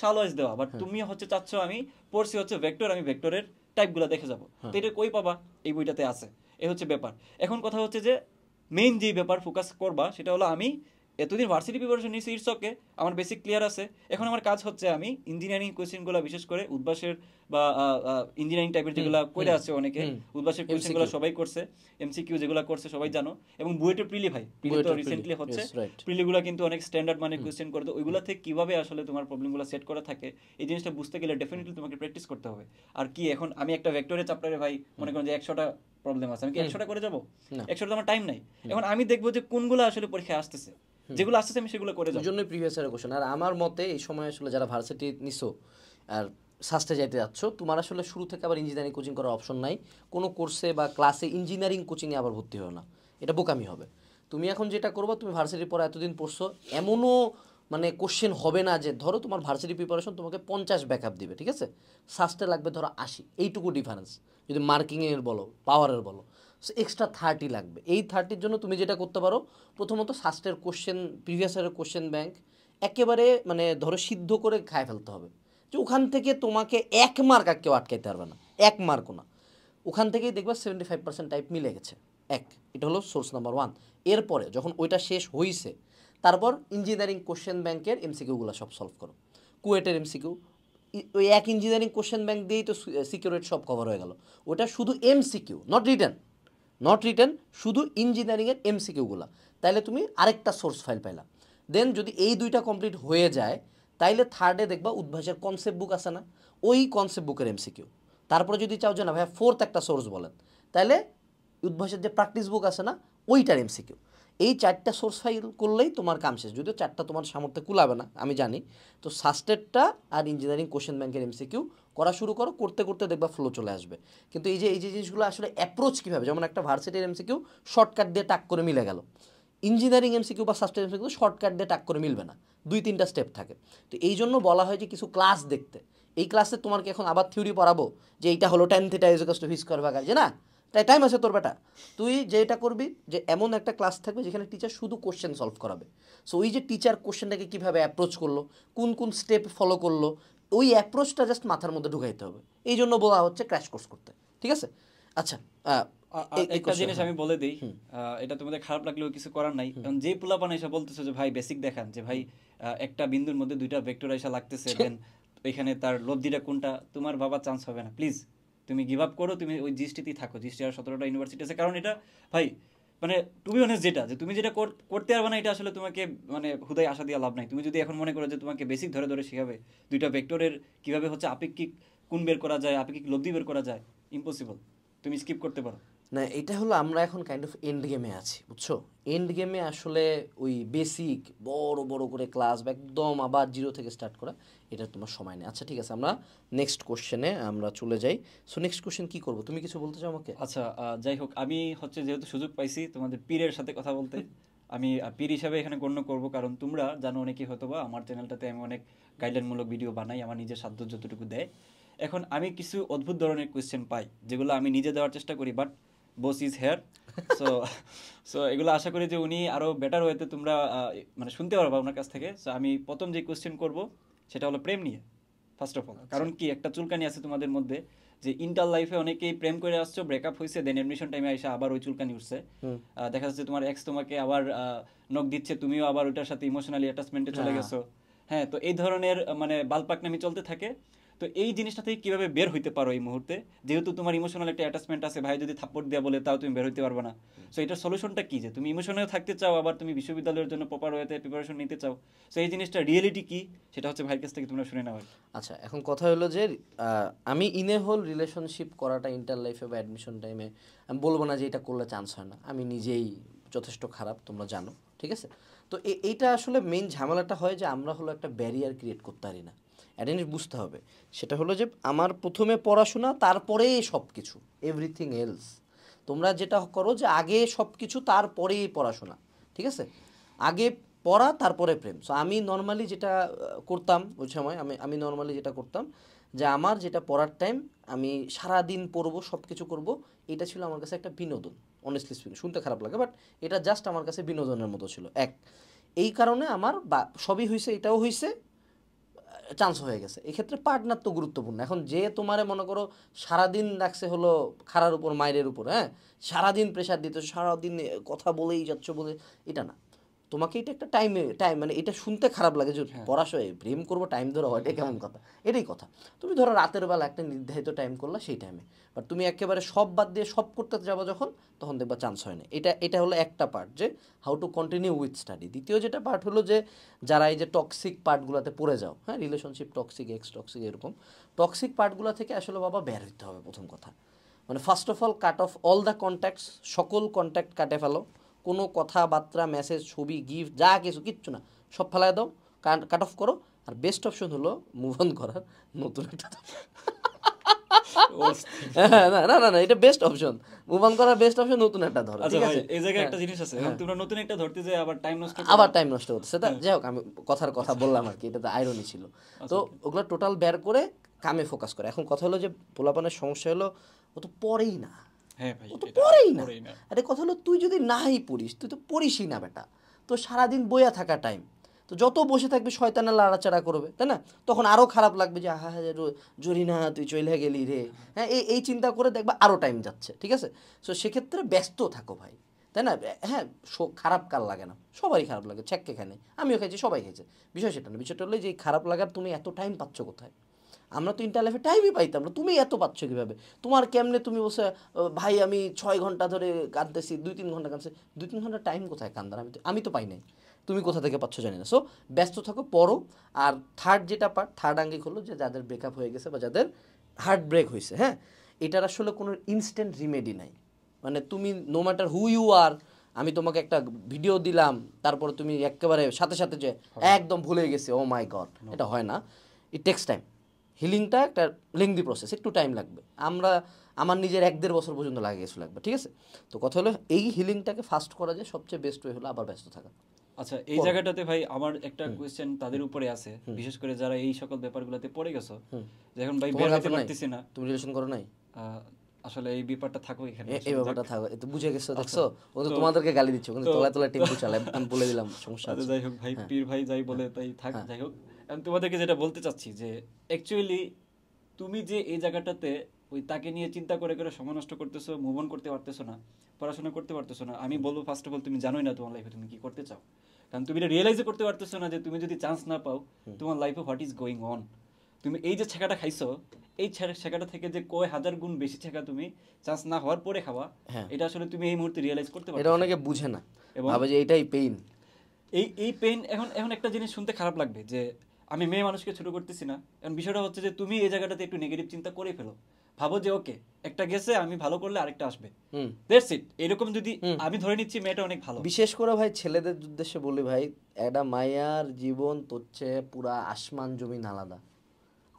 শাল ওয়াইজ দেওয়া, বাট তুমি হচ্ছে চাচ্ছ আমি পড়ছি হচ্ছে ভেক্টর, আমি ভেক্টরের টাইপগুলো দেখে যাবো, তো এটা কই পাবা, এই বইটাতে আছে, এই হচ্ছে ব্যাপার। এখন কথা হচ্ছে যে মেইন যে ব্যাপার ফোকাস করবা সেটা হলো আমি এতদিন ভার্সিটি প্রিপারেশন নিয়েছি, ইটস ওকে, আমার বেসিক ক্লিয়ার আছে। এখন আমার কাজ হচ্ছে আমি ইঞ্জিনিয়ারিং কোয়েশ্চেনগুলো বিশেষ করে উদ্ভাসের বা ইঞ্জিনিয়ারিং টাইপের যেগুলো করে আছে অনেকে, উদ্ভাসের কোয়েশ্চেনগুলো সবাই করছে, এমসিকিউ যেগুলো করছে সবাই জানো, এবং বুয়েটের প্রিলি ভাই, প্রিলি তো রিসেন্টলি হচ্ছে, প্রিলিগুলো কিন্তু অনেক স্ট্যান্ডার্ড মানে কোয়েশ্চেন করে, তো ওইগুলো থেকে কিভাবে আসলে তোমার প্রবলেমগুলো সেট করা থাকে এই জিনিসটা বুঝতে গেলে ডেফিনেটলি তোমাকে প্র্যাকটিস করতে হবে। আর কি এখন আমি একটা ভেক্টরের চ্যাপ্টারে ভাই মনে করেন যে 100টা প্রবলেম আছে, আমি কি 100টা করে যাবো? 100টা আমার টাইম নাই। এখন আমি দেখবো যে কোনগুলো আসলে পরীক্ষায় আসতেছে, যেগুলো আসছে আমি সেগুলো করে যাবো। জন্যই প্রিভিয়াস ইয়ারের কোশ্চেন। আর আমার মতে এই সময় আসলে যারা ভার্সিটি নিছো আর সাস্টে যাইতে যাচ্ছ, তোমার আসলে শুরু থেকে আবার ইঞ্জিনিয়ারিং কোচিং করার অপশন নাই। কোনো কোর্সে বা ক্লাসে ইঞ্জিনিয়ারিং কোচিংয়ে আবার ভর্তি হয় না, এটা বোকামি হবে। তুমি এখন যেটা করবো, তুমি ভার্সিটির পর এতদিন পড়ছো, এমনও মানে কোশ্চেন হবে না যে ধরো তোমার ভার্সিটি প্রিপারেশন তোমাকে 50 ব্যাকআপ দিবে, ঠিক আছে, সাস্টে লাগবে ধরো 80, এইটুকু ডিফারেন্স। যদি মার্কিংয়ের বলো, পাওয়ারের বলো, সো এক্সট্রা 30 লাগবে। এই 30-র জন্য তুমি যেটা করতে পারো, প্রথমত সাস্টের কোশ্চেন, প্রিভিয়াস ইয়ারের কোশ্চেন ব্যাংক একেবারে মানে ধরো সিদ্ধ করে খায় ফেলতে হবে, যে ওখান থেকে তোমাকে 1 মার্ক আর কেউ আটকাইতে পারবে না, 1 মার্কও না। ওখান থেকেই দেখবা 75% টাইপ মিলে গেছে। এটা হলো সোর্স নাম্বার 1। এরপরে যখন ওইটা শেষ হয়েছে, তারপর ইঞ্জিনিয়ারিং কোশ্চেন ব্যাংকের এমসিকিউগুলো সব সলভ করো। কুয়েটের এমসিকিউ, ওই এক ইঞ্জিনিয়ারিং কোশ্চেন ব্যাংক দিয়েই তো সিকিউরিটি সব কভার হয়ে গেল। ওটা শুধু এমসিকিউ, নট রিটেন, শুধু ইঞ্জিনিয়ারিংয়ের এমসিকিউগুলো। তাইলে তুমি আরেকটা সোর্স ফাইল পাইলা। দেন যদি এই 2টা কমপ্লিট হয়ে যায়, তাইলে থার্ডে দেখবা উদ্ভাসের কনসেপ্ট বুক আছে না, ওই কনসেপ্ট বুকের এমসিকিউ। তারপরে যদি চাও যে না ভাইয়া ফোর্থ একটা সোর্স বলেন, তাহলে উদ্ভাসের যে প্র্যাকটিস বুক আছে না, ওইটার এমসিকিউ। এই 4টা সোর্স ফাইল করলেই তোমার কাম শেষ। যদিও 4টা তোমার সামর্থ্যে কুলাবে না আমি জানি, তো সাস্টেডটা আর ইঞ্জিনিয়ারিং কোশ্চেন ব্যাংকের এমসিকিউ করা শুরু করো, করতে করতে দেখবা ফ্লো চলে আসবে। কিন্তু এই যে জিনিসগুলো আসলে অ্যাপ্রোচ কীভাবে, যেমন একটা ভার্সিটির এমসিকিউ শর্টকাট দিয়ে টাক করে মিলে গেল, ইঞ্জিনিয়ারিং এমসিকিউ বা সাস্টেড এমসিকিউ শর্টকাট দিয়ে টাক করে মিলবে না, 2-3টা স্টেপ থাকে। তো এই জন্য বলা হয় যে কিছু ক্লাস দেখতে। এই ক্লাসে তোমার কি এখন আবার থিওরি পড়াবো যে এইটা হলো tan θ = v স্কয়ার ভাগ, যে না তাই টাইম আছে তোর বেটা, তুই যেটা করবি যে এমন একটা ক্লাস থাকবে যেখানে টিচার শুধু কোশ্চেন সলভ করাবে। সো ওই যে টিচার কোশ্চেনটাকে কীভাবে অ্যাপ্রোচ করলো, কোন স্টেপ ফলো করলো, ওই অ্যাপ্রোচটা জাস্ট মাথার মধ্যে ঢুকাইতে হবে। এই জন্য বলা হচ্ছে ক্র্যাশ কোর্স করতে, ঠিক আছে? আচ্ছা, একটা জিনিস আমি বলে দিই, এটা তোমাদের খারাপ লাগলেও কিছু করার নাই। কারণ যে পোলাপান এসে বলতেছে যে ভাই বেসিক দেখান, যে ভাই একটা বিন্দুর মধ্যে 2টা ভেক্টর এসে লাগতেছে, দেন ওইখানে তার লব্ধিটা কোনটা, তোমার বাবা চান্স হবে না। প্লিজ তুমি গিভ আপ করো, তুমি ওই জিএসটিতেই থাকো। জিএসটি আর 17টা ইউনিভার্সিটি আছে। কারণ এটা ভাই মানে টু বি অনেস্ট, যেটা যে তুমি যেটা করতে পারবে না, এটা আসলে তোমাকে মানে হুদায় আশা দিয়ে লাভ নাই। তুমি যদি এখন মনে করো যে তোমাকে বেসিক ধরে ধরে শেখাবে 2টা ভেক্টরের কিভাবে হচ্ছে আপেক্ষিক কোণ বের করা যায়, আপেক্ষিক লব্ধি বের করা যায়, ইম্পসিবল। তুমি স্কিপ করতে পারো না। এটা হলো আমরা এখন কাইন্ড অফ এন্ড গেমে আছি, বুঝছো? এন্ড গেমে আসলে ওই বেসিক বড় বড় করে ক্লাস বা একদম আবার জিরো থেকে স্টার্ট করা, এটা তোমার সময় নেই। আচ্ছা ঠিক আছে, আমরা নেক্সট কোশ্চেনে আমরা চলে যাই। সো নেক্সট কোশ্চেন কি করবো, তুমি কিছু বলতে চাও আমাকে? আচ্ছা, যাই হোক, আমি হচ্ছে যেহেতু সুযোগ পাইছি তোমাদের পীরের সাথে কথা বলতে, আমি পীর হিসাবে এখানে গণ্য করব। কারণ তোমরা জানো অনেকেই হয়তো বা আমার চ্যানেলটাতে আমি অনেক গাইডলাইনমূলক ভিডিও বানাই, আমার নিজের সাধ্য যতটুকু দেয়। এখন আমি কিছু অদ্ভুত ধরনের কোয়েশ্চেন পাই যেগুলো আমি নিজে দেওয়ার চেষ্টা করি, but boss is here. So so এগুলো আশা করি যে উনি আরও বেটার ওয়েতে তোমরা মানে শুনতে পারবা ওনার কাছ থেকে। সো আমি প্রথম যে কোয়েশ্চেন করব সেটা হলো প্রেম নিয়ে, ফার্স্ট অফ অল। কারণ কি একটা চুলকানি আছে তোমাদের মধ্যে যে ইন্টার লাইফে অনেকেই প্রেম করে আসছো, ব্রেকআপ হয়েছে, দেন এডমিশন টাইমে এসে আবার ওই চুলকানি উঠছে। দেখা যাচ্ছে তোমার এক্স তোমাকে আবার নক দিচ্ছে, তুমিও আবার ওইটার সাথে ইমোশনালি অ্যাটাচমেন্টে চলে গেছো। হ্যাঁ, তো এই ধরনের মানে বালপাকনামি চলতে থাকে। তো এই জিনিসটা থেকে কিভাবে বের হইতে পারো এই মুহূর্তে, যেহেতু তোমার ইমোশনাল একটা অ্যাটাচমেন্ট আছে, ভাই যদি থাপ্পড় দেওয়া বলে তাও তুমি বের হইতে পারবে না। সো এটার সলিউশনটা কি, যে তুমি ইমোশনাল থাকতে চাও আবার তুমি বিশ্ববিদ্যালয়ের জন্য প্রপার ওয়েতে প্রিপারেশন নিতে চাও, সো এই জিনিসটা রিয়েলিটি কি সেটা হচ্ছে ভাইয়ের কাছ থেকে তোমরা শুনে নাও। আচ্ছা, এখন কথা হলো যে আমি ইনে হোল রিলেশনশিপ করাটা ইন্টার লাইফে বা অ্যাডমিশন টাইমে আমি বলবো না যে এটা করলে চান্স হয় না, আমি নিজেই যথেষ্ট খারাপ, তোমরা জানো, ঠিক আছে? তো এইটা আসলে মেইন ঝামেলাটা হয় যে আমরা হলো একটা ব্যারিয়ার ক্রিয়েট করতে পারি না। একটা জিনিস বুঝতে হবে, সেটা হলো যে আমার প্রথমে পড়াশোনা, তারপরে সব কিছু, এভরিথিং এলস। তোমরা যেটা করো যে আগে সব কিছু তারপরেই পড়াশোনা, ঠিক আছে? আগে পড়া তারপরে প্রেম। সো আমি নর্মালি যেটা করতাম ওই সময়, আমি নর্মালি যেটা করতাম যে আমার যেটা পড়ার টাইম আমি সারাদিন পড়বো, সব কিছু করবো, এটা ছিল আমার কাছে একটা বিনোদন। অনেস্টলি স্পিকিং, শুনতে খারাপ লাগে বাট এটা জাস্ট আমার কাছে বিনোদনের মতো ছিল। এই কারণে আমার সবই হয়েছে, এটাও হয়েছে, চান্স হয়ে গেছে। এক্ষেত্রে পার্টনার তো গুরুত্বপূর্ণ। এখন যে তোমারে মনে করো সারাদিন রাখছে হলো খাড়ার উপর, মায়ের উপর, হ্যাঁ, সারাদিন প্রেশার দিতে, সারাদিন কথা বলেই যাচ্ছ বলে, এটা না। তোমাকে এটা একটা টাইম মানে এটা শুনতে খারাপ লাগে যে পড়াশোনায় প্রেম করবো টাইম ধরো, এটা কেমন কথা? এটাই কথা। তুমি ধরো রাতের বেলা একটা নির্ধারিত টাইম করলা, সেই টাইমে, বাট তুমি একেবারে সব বাদ দিয়ে সব করতে যাবো যখন, তখন দেখবা চান্স হয় না। এটা হলো একটা পার্ট, যে how to continue with study. দ্বিতীয় যেটা পার্ট হলো যে যারা এই যে টক্সিক পার্টগুলোতে পড়ে যাও, হ্যাঁ, রিলেশনশিপ টক্সিক, এক্স টক্সিক, এরকম টক্সিক পার্টগুলো থেকে আসলে বাবা বের হইতে হবে। প্রথম কথা মানে first of all cut off all the contacts, সকল কন্ট্যাক্ট কাটে ফেলো। কোনো কথাবার্তা, মেসেজ, ছবি, গিফট, যা কিছু, কিচ্ছু না, সব ফেলায় দাও, কাট অফ করো। আর বেস্ট অপশন হলো মুভ অন করার, নতুন একটা না না না না, এটা বেস্ট অপশন, মুভ অন করার বেস্ট অপশন নতুন একটা ধরো, ঠিক আছে? এই জায়গায় একটা জিনিস আছে, তোমরা নতুন একটা ধরতে যে আবার টাইম নষ্ট করতে সেটা যাই হোক, আমি কথার কথা বললাম আর কি, এটা তো আইরনি ছিল। তো ওগুলো টোটাল বের করে কামে ফোকাস করে। এখন কথা হলো যে পোলাপানের সমস্যা হলো ও তো পড়েই না, ও তো পড়েই না। আরে কথা হলো তুই যদি নাই পড়িস, তুই তো পড়িসই না বেটা, তো সারাদিন বইয়া থাকা টাইম, তো যত বসে থাকবি শয়তানের লাড়াচাড়া করবে, তাই না? তখন আরও খারাপ লাগবে যে আহা জরিনা তুই চলে গেলি রে, হ্যাঁ, এই চিন্তা করে দেখবা আরও টাইম যাচ্ছে, ঠিক আছে? সো সেক্ষেত্রে ব্যস্ত থাকো ভাই, তাই না? হ্যাঁ, খারাপ কার লাগে না? সবারই খারাপ লাগে, ছ্যাঁকে খানে, আমিও খাইছি, সবাই খেয়েছে, বিষয় সেটা না। বিষয়টা হলো যে খারাপ লাগার তুমি এত টাইম পাচ্ছ কোথায়? আমরা তো ইন্টার লাইফে টাইমই পাইতাম না, তুমি এত পাচ্ছ কীভাবে? তোমার কেমনে তুমি বসে ভাই আমি 6 ঘন্টা ধরে কাঁদতেছি, 2-3 ঘন্টা কাঁদছি, 2-3 ঘন্টা টাইম কোথায় কান্দার? আমি তো পাই নাই, তুমি কোথা থেকে পাচ্ছ জানি না। সো ব্যস্ত থাকো, পড়ো। আর থার্ড যেটা পার্ট, থার্ড আঙ্গিক হলো যে যাদের ব্রেকআপ হয়ে গেছে বা যাদের হার্ট ব্রেক হয়েছে, হ্যাঁ, এটার আসলে কোনো ইনস্ট্যান্ট রিমেডি নাই। মানে তুমি no matter who you are, আমি তোমাকে একটা ভিডিও দিলাম, তারপরে তুমি একেবারে সাথে সাথে যে একদম ভুলে গেছে, ও মাই গড, এটা হয় না। It takes time. হিলিংটা একটা লেংদি প্রসেস, একটু টাইম লাগবে। আমার নিজের 1-1.5 বছর পর্যন্ত লাগবে, ঠিক আছে? তো কথা হলো এই হিলিংটাকে ফাস্ট করা যায়, সবচেয়ে বেস্ট ওয়ে হলো আবার ব্যস্ত থাকা। আচ্ছা, এই জায়গাটাতে ভাই আমার একটা কোয়েশ্চেন তাদের উপরে আছে, বিশেষ করে যারা এই সকল ব্যাপারগুলোতে পড়ে গেছো, যখন ভাই বের হতে পারতেছি না। তুমি রিলেশন করো নাই? আসলে এই ব্যাপারটা থাকো এখানে, এই ব্যাপারটা থাকো, এত বুঝে গেছো, দেখছো? ও তো তোমাদেরকে গালি দিচ্ছ, কিন্তু তলায় তলায় টেম্পু চালায়, আমি বলে দিলাম সমস্যা আছে। যাই হোক ভাই, পীর ভাই যাই বলে তাই থাক। যাই হোক, আমি তোমাদেরকে যেটা বলতে চাচ্ছি যে অ্যাকচুয়ালি তুমি যে এই জায়গাটাতে ওই তাকে নিয়ে চিন্তা করে করে সময় নষ্ট করতেছো, মুভ অন করতে পারতেছো না, পড়াশোনা করতে পারতেছো না, আমি বলবো ফার্স্ট অফ অল তুমি জানোই না তোমার লাইফে তুমি কি করতে চাও। কারণ তুমি এটা রিয়েলাইজও করতে পারতেছো না যে তুমি যদি চান্স না পাও তোমার লাইফে হোয়াট ইজ গোয়িং অন। তুমি এই যে ছেঁকাটা খাইছো, এই ছেঁকাটা থেকে যে কয় হাজার গুণ বেশি ছেঁকা তুমি চান্স না হওয়ার পরে খাওয়া, এটা আসলে তুমি এই মুহূর্তে রিয়েলাইজ করতে পারো। এটা অনেকে বুঝে না, ভাবে যে এটাই পেইন। এই পেইন, এখন একটা জিনিস শুনতে খারাপ লাগবে যে আমি মেয়ে মানুষকে ছোট করতেছি না, কারণ বিষয়টা হচ্ছে যে তুমি এই জায়গাটাতে একটু নেগেটিভ চিন্তা করে ফেলো, ভাবো যে ওকে একটা গেছে, আমি ভালো করলে আরেকটা আসবে, দ্যাটস ইট। এরকম যদি আমি ধরে নিচ্ছি মেয়েটা অনেক ভালো। বিশেষ করে ভাই ছেলেদের উদ্দেশ্যে বলি ভাই, একটা মায়ার জীবন তো হচ্ছে পুরা আসমান জমিন আলাদা,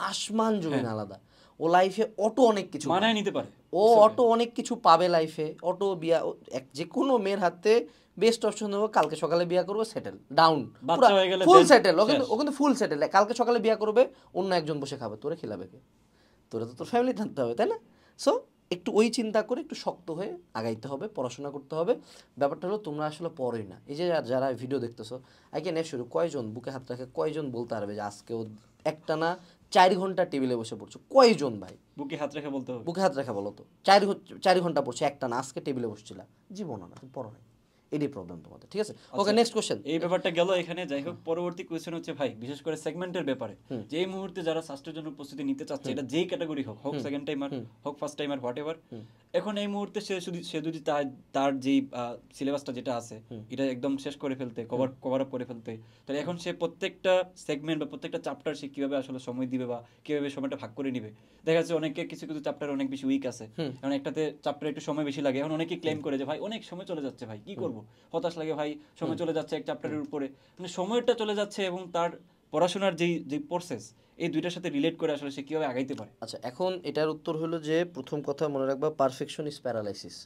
আসমান জমিন আলাদা। ও লাইফে অটো অনেক কিছু মানায় নিতে পারে, ও অটো অনেক কিছু পাবে লাইফে, অটো বিয়া, যে কোনো মেয়ের হাতে বেস্ট অপশন দেবো, কালকে সকালে বিয়া করবো, সেটেল ডাউন, ফুল সেটেল, ও কিন্তু ফুল সেটেল। কালকে সকালে বিয়া করবে, অন্য একজন বসে খাবে, তোরে খিলাবে কে? তোরা তো তোর ফ্যামিলি থাকতে হবে, তাই না? সো একটু ওই চিন্তা করে একটু শক্ত হয়ে আগাইতে হবে, পড়াশোনা করতে হবে। ব্যাপারটা হলো তোমরা আসলে পড়োই না। এই যে যারা ভিডিও দেখতেছো, আই ক্যান অ্যাসিওর, কয়জন বুকে হাত রাখে, কয়জন বলতে পারবে যে আজকেও একটা না 4 ঘন্টা টেবিলে বসে পড়ছো, কয়জন ভাই? বুকে হাত রেখে বলতে হবে। বুকে হাত রাখা বলো তো, 4 ঘন্টা পড়ছো একটা না, আজকে টেবিলে বসছিলা, জীবনও না, তুমি পড়ো নাই, এটাই প্রবলেম তোমাদের, ঠিক আছে? ওকে, নেক্সট কোশ্চেন। এই ব্যাপারটা গেল এখানে। যাই হোক, পরবর্তী কোয়েশ্চেন হচ্ছে ভাই, বিশেষ করে সেগমেন্টের ব্যাপারে, যে এই মুহূর্তে যারা সাস্টের জন্য প্রস্তুতি নিতে চাচ্ছে, এটা যেই ক্যাটাগরি হোক, হোক সেকেন্ড টাইমার, হোক ফার্স্ট টাইমার, হোয়াট এভার, এখন এই মুহূর্তে সে যদি তার যেই সিলেবাসটা যেটা আছে এটা একদম শেষ করে ফেলতে, কভার আপ করে ফেলতে, তাহলে এখন সে প্রত্যেকটা সেগমেন্ট বা প্রত্যেকটা চ্যাপ্টার সে কিভাবে আসলে সময় দিবে বা কিভাবে সময়টা ভাগ করে নিবে। দেখা যাচ্ছে অনেকে কিছু কিছু চ্যাপ্টার অনেক বেশি উইক আছে, কারণ একটাতে চ্যাপ্টার একটু সময় বেশি লাগে। এখন অনেকে ক্লেম করে যে ভাই অনেক সময় চলে যাচ্ছে, ভাই কি করব, হতাশ লাগে ভাই, সময় চলে যাচ্ছে এক চ্যাপ্টারের উপরে, মানে সময়টা চলে যাচ্ছে এবং তার পড়াশোনার যেই প্রসেস, এই দুইটার সাথে রিলেট করে আসলে সে কিভাবে আগাইতে পারে। আচ্ছা, এখন এটার উত্তর হলো যে প্রথম কথা মনে রাখবা, পারফেকশন ইজ প্যারালাইসিস।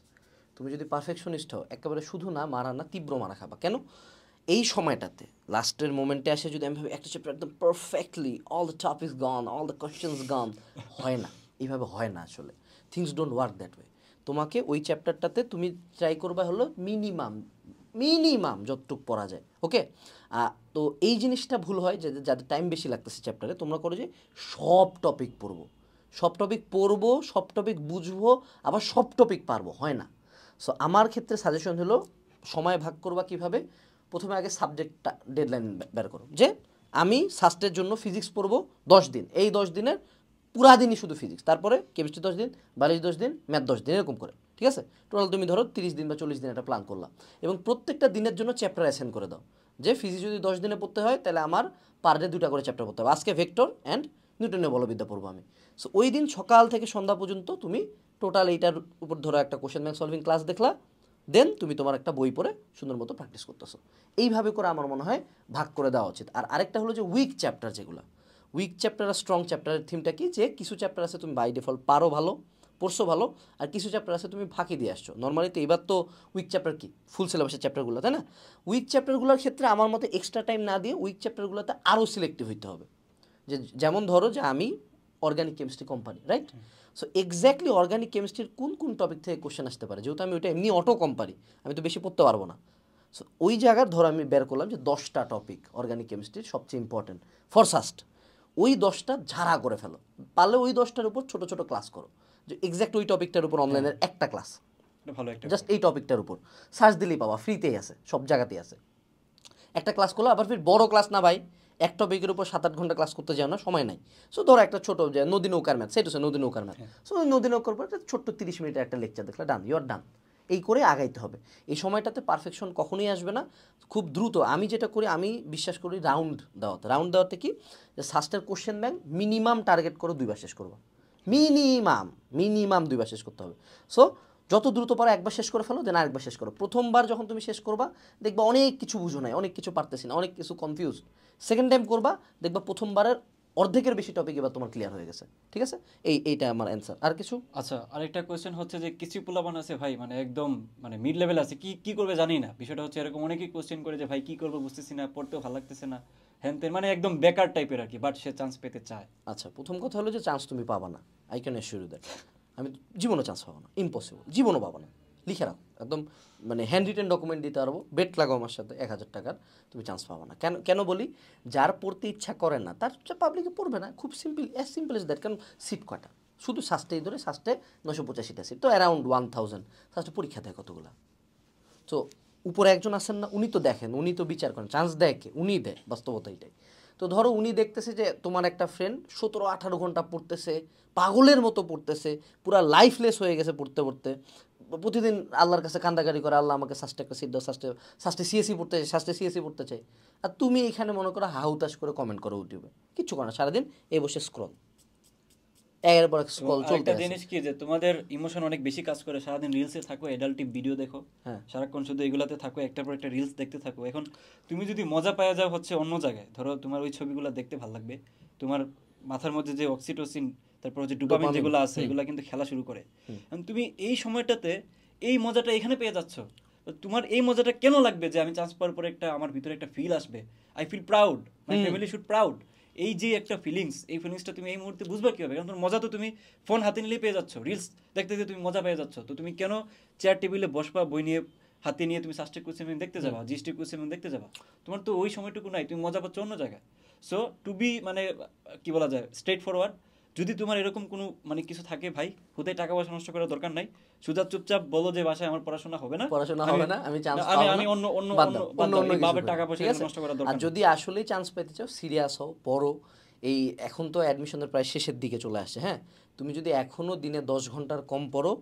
তুমি যদি পারফেকশনিস্ট হও, একেবারে শুধু না মারা না, তীব্র মারা খাবা। কেন? এই সময়টাতে লাস্টের মোমেন্টে আসে যদি আমি ভাবি একটা চ্যাপ্টার একদম perfectly all the topics gone, all the questions gone, হয় না, এইভাবে হয় না আসলে। Things don't work that way. তোমাকে ওই চ্যাপ্টারটাতে তুমি ট্রাই করবা হলো মিনিমাম যতটুকু পড়া যায়, ওকে? তো এই জিনিসটা ভুল হয় যে যাদের টাইম বেশি লাগতেছে চ্যাপ্টারে, তোমরা করো যে সব টপিক পড়বো, সব টপিক বুঝবো, আবার সব টপিক পারবো, হয় না। সো আমার ক্ষেত্রে সাজেশন হলো, সময় ভাগ করবা কিভাবে? প্রথমে আগে সাবজেক্টটা ডেডলাইন বের করো, যে আমি সাস্টের জন্য ফিজিক্স পড়বো 10 দিন, এই 10 দিনের পুরা দিনই শুধু ফিজিক্স, তারপরে কেমিস্ট্রি 10 দিন, বায়োলজি 10 দিন, ম্যাথ 10 দিন, এরকম করে, ঠিক আছে? টোটাল তুমি ধরো 30 দিন বা 40 দিন একটা প্ল্যান করলাম, এবং প্রত্যেকটা দিনের জন্য চ্যাপ্টার অ্যাসাইন করে দাও, যে ফিজিক্স যদি 10 দিনে পড়তে হয় তাহলে আমার পার ডে 2টা করে চ্যাপ্টার পড়তে হবে। আজকে ভেক্টর অ্যান্ড নিউটনের বলবিদ্যা পড়বো আমি। সো ওই দিন সকাল থেকে সন্ধ্যা পর্যন্ত তুমি টোটাল এইটার উপর ধরো একটা কোশ্চেন ব্যাংক সলভিং ক্লাস দেখলা, দেন তুমি তোমার একটা বই পড়ে সুন্দর মতো প্র্যাকটিস করতেছো। এইভাবে করে আমার মনে হয় ভাগ করে দেওয়া উচিত। আর আরেকটা হলো যে উইক চ্যাপ্টার, যেগুলো উইক চ্যাপ্টার আর স্ট্রং চ্যাপ্টারের থিমটা কি, যে কিছু চ্যাপ্টার আছে তুমি বাই ডিফল্ট পারো ভালো, পড়ছো ভালো, আর কিছু চ্যাপ্টার আছে তুমি ফাঁকি দিয়ে আসছো। নর্মালি তো এবার তো উইক চ্যাপ্টার কি ফুল সিলেবাসের চ্যাপ্টারগুলো, তাই না? উইক চ্যাপ্টারগুলোর ক্ষেত্রে আমার মতে এক্সট্রা টাইম না দিয়ে উইক চ্যাপ্টারগুলোতে আরও সিলেক্টিভ হইতে হবে। যেমন ধরো যে আমি organic chemistry company, right? So exactly organic কেমিস্ট্রির কোন কোন টপিক থেকে কোশ্চেন আসতে পারে, যেহেতু আমি ওইটা এমনি অটো কোম্পানি, আমি তো বেশি পড়তে পারবো না। সো ওই জায়গার ধরো আমি বের করলাম যে 10টা টপিক অর্গানিক কেমিস্ট্রির সবচেয়ে ইম্পর্টেন্ট ফর সাস্ট, ওই 10টা ঝাড়া করে ফেলো, পারলে ওই 10টার উপর ছোটো ছোটো ক্লাস করো, যে এক্স্যাক্ট ওই টপিকটার উপর অনলাইনের একটা ক্লাস, ভালো একটা জাস্ট এই টপিকটার উপর সার্চ দিলেই পাবা, ফ্রিতেই আছে, সব জায়গাতেই আছে। একটা ক্লাস করলো, আবার ফির বড় ক্লাস না ভাই, এক টপিকের উপর 7-8 ঘন্টা ক্লাস করতে যাও না, সময় নাই। সো ধরো একটা ছোটো যে নদী নৌকার ম্যাথ, সেটা নদী নৌকার ম্যাথ, সো নদী নৌকার উপর একটা ছোট্ট 30 মিনিটের একটা লেকচার দেখলে ডান, ইউ আর ডান। এই করে আগাইতে হবে। এই সময়টাতে পারফেকশন কখনোই আসবে না, খুব দ্রুত। আমি যেটা করি, আমি বিশ্বাস করি রাউন্ড দেওয়াতে কি, যে সাস্টের কোশ্চেন ব্যাংক মিনিমাম টার্গেট করো 2বার শেষ করবো, মিনিমাম 2বার শেষ করতে হবে। সো যত দ্রুত পারো একবার শেষ করে ফেলো, দেন আরেকবার শেষ করো। প্রথমবার যখন তুমি শেষ করবা দেখবা অনেক কিছু বুঝো নাই, অনেক কিছু পারতেছি না, অনেক কিছু কনফিউজ। সেকেন্ড টাইম করবা, দেখবা প্রথমবারের অর্ধেকের বেশি টপিক এবার তোমার ক্লিয়ার হয়ে গেছে, ঠিক আছে? এইটা আমার অ্যান্সার। আর কিছু? আচ্ছা, আরেকটা কোয়েশ্চেন হচ্ছে যে কিছু পোলাপান আছে ভাই, মানে একদম মানে মিড লেভেল আছে, কি কি করবে জানি না। বিষয়টা হচ্ছে এরকম, অনেকেই কোয়েশ্চেন করে যে ভাই কি করবো বুঝতেছি না, পড়তেও ভালো লাগতেছে না, হ্যান তেন, মানে একদম বেকার টাইপের আর কি, বাট সে চান্স পেতে চায়। আচ্ছা, প্রথম কথা হলো যে চান্স তুমি পাবা না, I can assure you that. আমি জীবনও চান্স পাবো না, ইম্পসিবল, জীবনও পাবো না। লিখে রাখো একদম, মানে হ্যান্ড রিটেন ডকুমেন্ট দিতে পারবো, বেট লাগাও আমার সাথে 1000 টাকার, তুমি চান্স পাবো না। কেন কেন বলি? যার পড়তে ইচ্ছা করে না তার পাবলিকে পড়বে না, খুব সিম্পল এজ দ্যাট। কারণ সিট কটা, শুধু সাস্টেই ধরে, সাস্টে 985টা সিট, তো অ্যারাউন্ড 1000। সাস্টে পরীক্ষা দেয় কতগুলা? তো উপরে একজন আছেন না, উনি তো দেখেন, উনি তো বিচার করেন, চান্স দেয় কে? উনি দেয়, বাস্তবতা এটাই। তো ধরো উনি দেখতেছে যে তোমার একটা ফ্রেন্ড 17-18 ঘন্টা পড়তেছে, পাগলের মতো পড়তেছে, পুরা লাইফলেস হয়ে গেছে পড়তে পড়তে, প্রতিদিন আল্লাহর কাছে কান্দাকারি করে, আল্লাহ আমাকে সাস্টে একটা সিট দাও, সাস্টে সিএসি পড়তে চাই। আর তুমি এখানে মনে করো হাহুতাশ করে কমেন্ট করো ইউটিউবে, কিচ্ছু করো না, সারাদিন এই বসে স্ক্রল, একের পর স্ক্রল চলতে একটা আছে। জিনিস কি, যে তোমাদের ইমোশন অনেক বেশি কাজ করে, সারাদিন রিলসে থাকো, অ্যাডাল্টিভ ভিডিও দেখো, হ্যাঁ, সারাক্ষণ শুধু এগুলাতে থাকো, একটার পর একটা রিলস দেখতে থাকো। এখন তুমি যদি মজা পাওয়া যাও হচ্ছে অন্য জায়গায়, ধরো তোমার ওই ছবিগুলো দেখতে ভালো লাগবে, তোমার মাথার মধ্যে যে অক্সিটোসিন, তারপর হচ্ছে ডোপামিন যেগুলো আছে, এগুলো কিন্তু খেলা শুরু করে। তুমি এই সময়টাতে এই মজাটা এখানে পেয়ে যাচ্ছ, তো তোমার এই মজাটা কেন লাগবে যে আমি চান্স পাওয়ার পরে একটা আমার ভিতরে একটা ফিল আসবে, I feel proud, my family should proud, এই যে একটা ফিলিংস, এই ফিলিংসটা তুমি এই মুহূর্তে বুঝবা কিভাবে? কারণ তোমার মজা তো তুমি ফোন হাতে নিলেই পেয়ে যাচ্ছ, রিলস দেখতে দেখতে তুমি মজা পেয়ে যাচ্ছ, তো তুমি কেন চেয়ার টেবিলে বসবা, বই নিয়ে হাতে নিয়ে তুমি সাস্টেক কোশ্চেন দেখতে যাবা, জিস্টিক কোশ্চেন দেখতে যাবা? তোমার তো ওই সময়টুকু নাই, তুমি মজা পাচ্ছ অন্য জায়গায়। সো টু বি মানে কি বলা যায় স্ট্রেট ফরওয়ার্ড, যদি তোমার এরকম কোনো মানে কিছু থাকে ভাই, হুদাই টাকা পয়সা নষ্ট করার দরকার নাই, সোজা চুপচাপ বলো যে বাসায় আমার পড়াশোনা হবে না, আমি চান্স আমি পাবো না, আমি অন্য অন্য বাদ অন্য দাও, বাদ দাও, এই কিছু বাবার করো। টাকা পয়সা ঠিক আছে? নষ্ট করার আর দরকার নেই। যদি আসলেই চান্স পেতে চাও, সিরিয়াস হও, পড়ো। এই এখন তো অ্যাডমিশনের প্রায় শেষের দিকে চলে আসছে, হ্যাঁ, তুমি যদি এখনও দিনে 10 ঘন্টার কম পড়ো,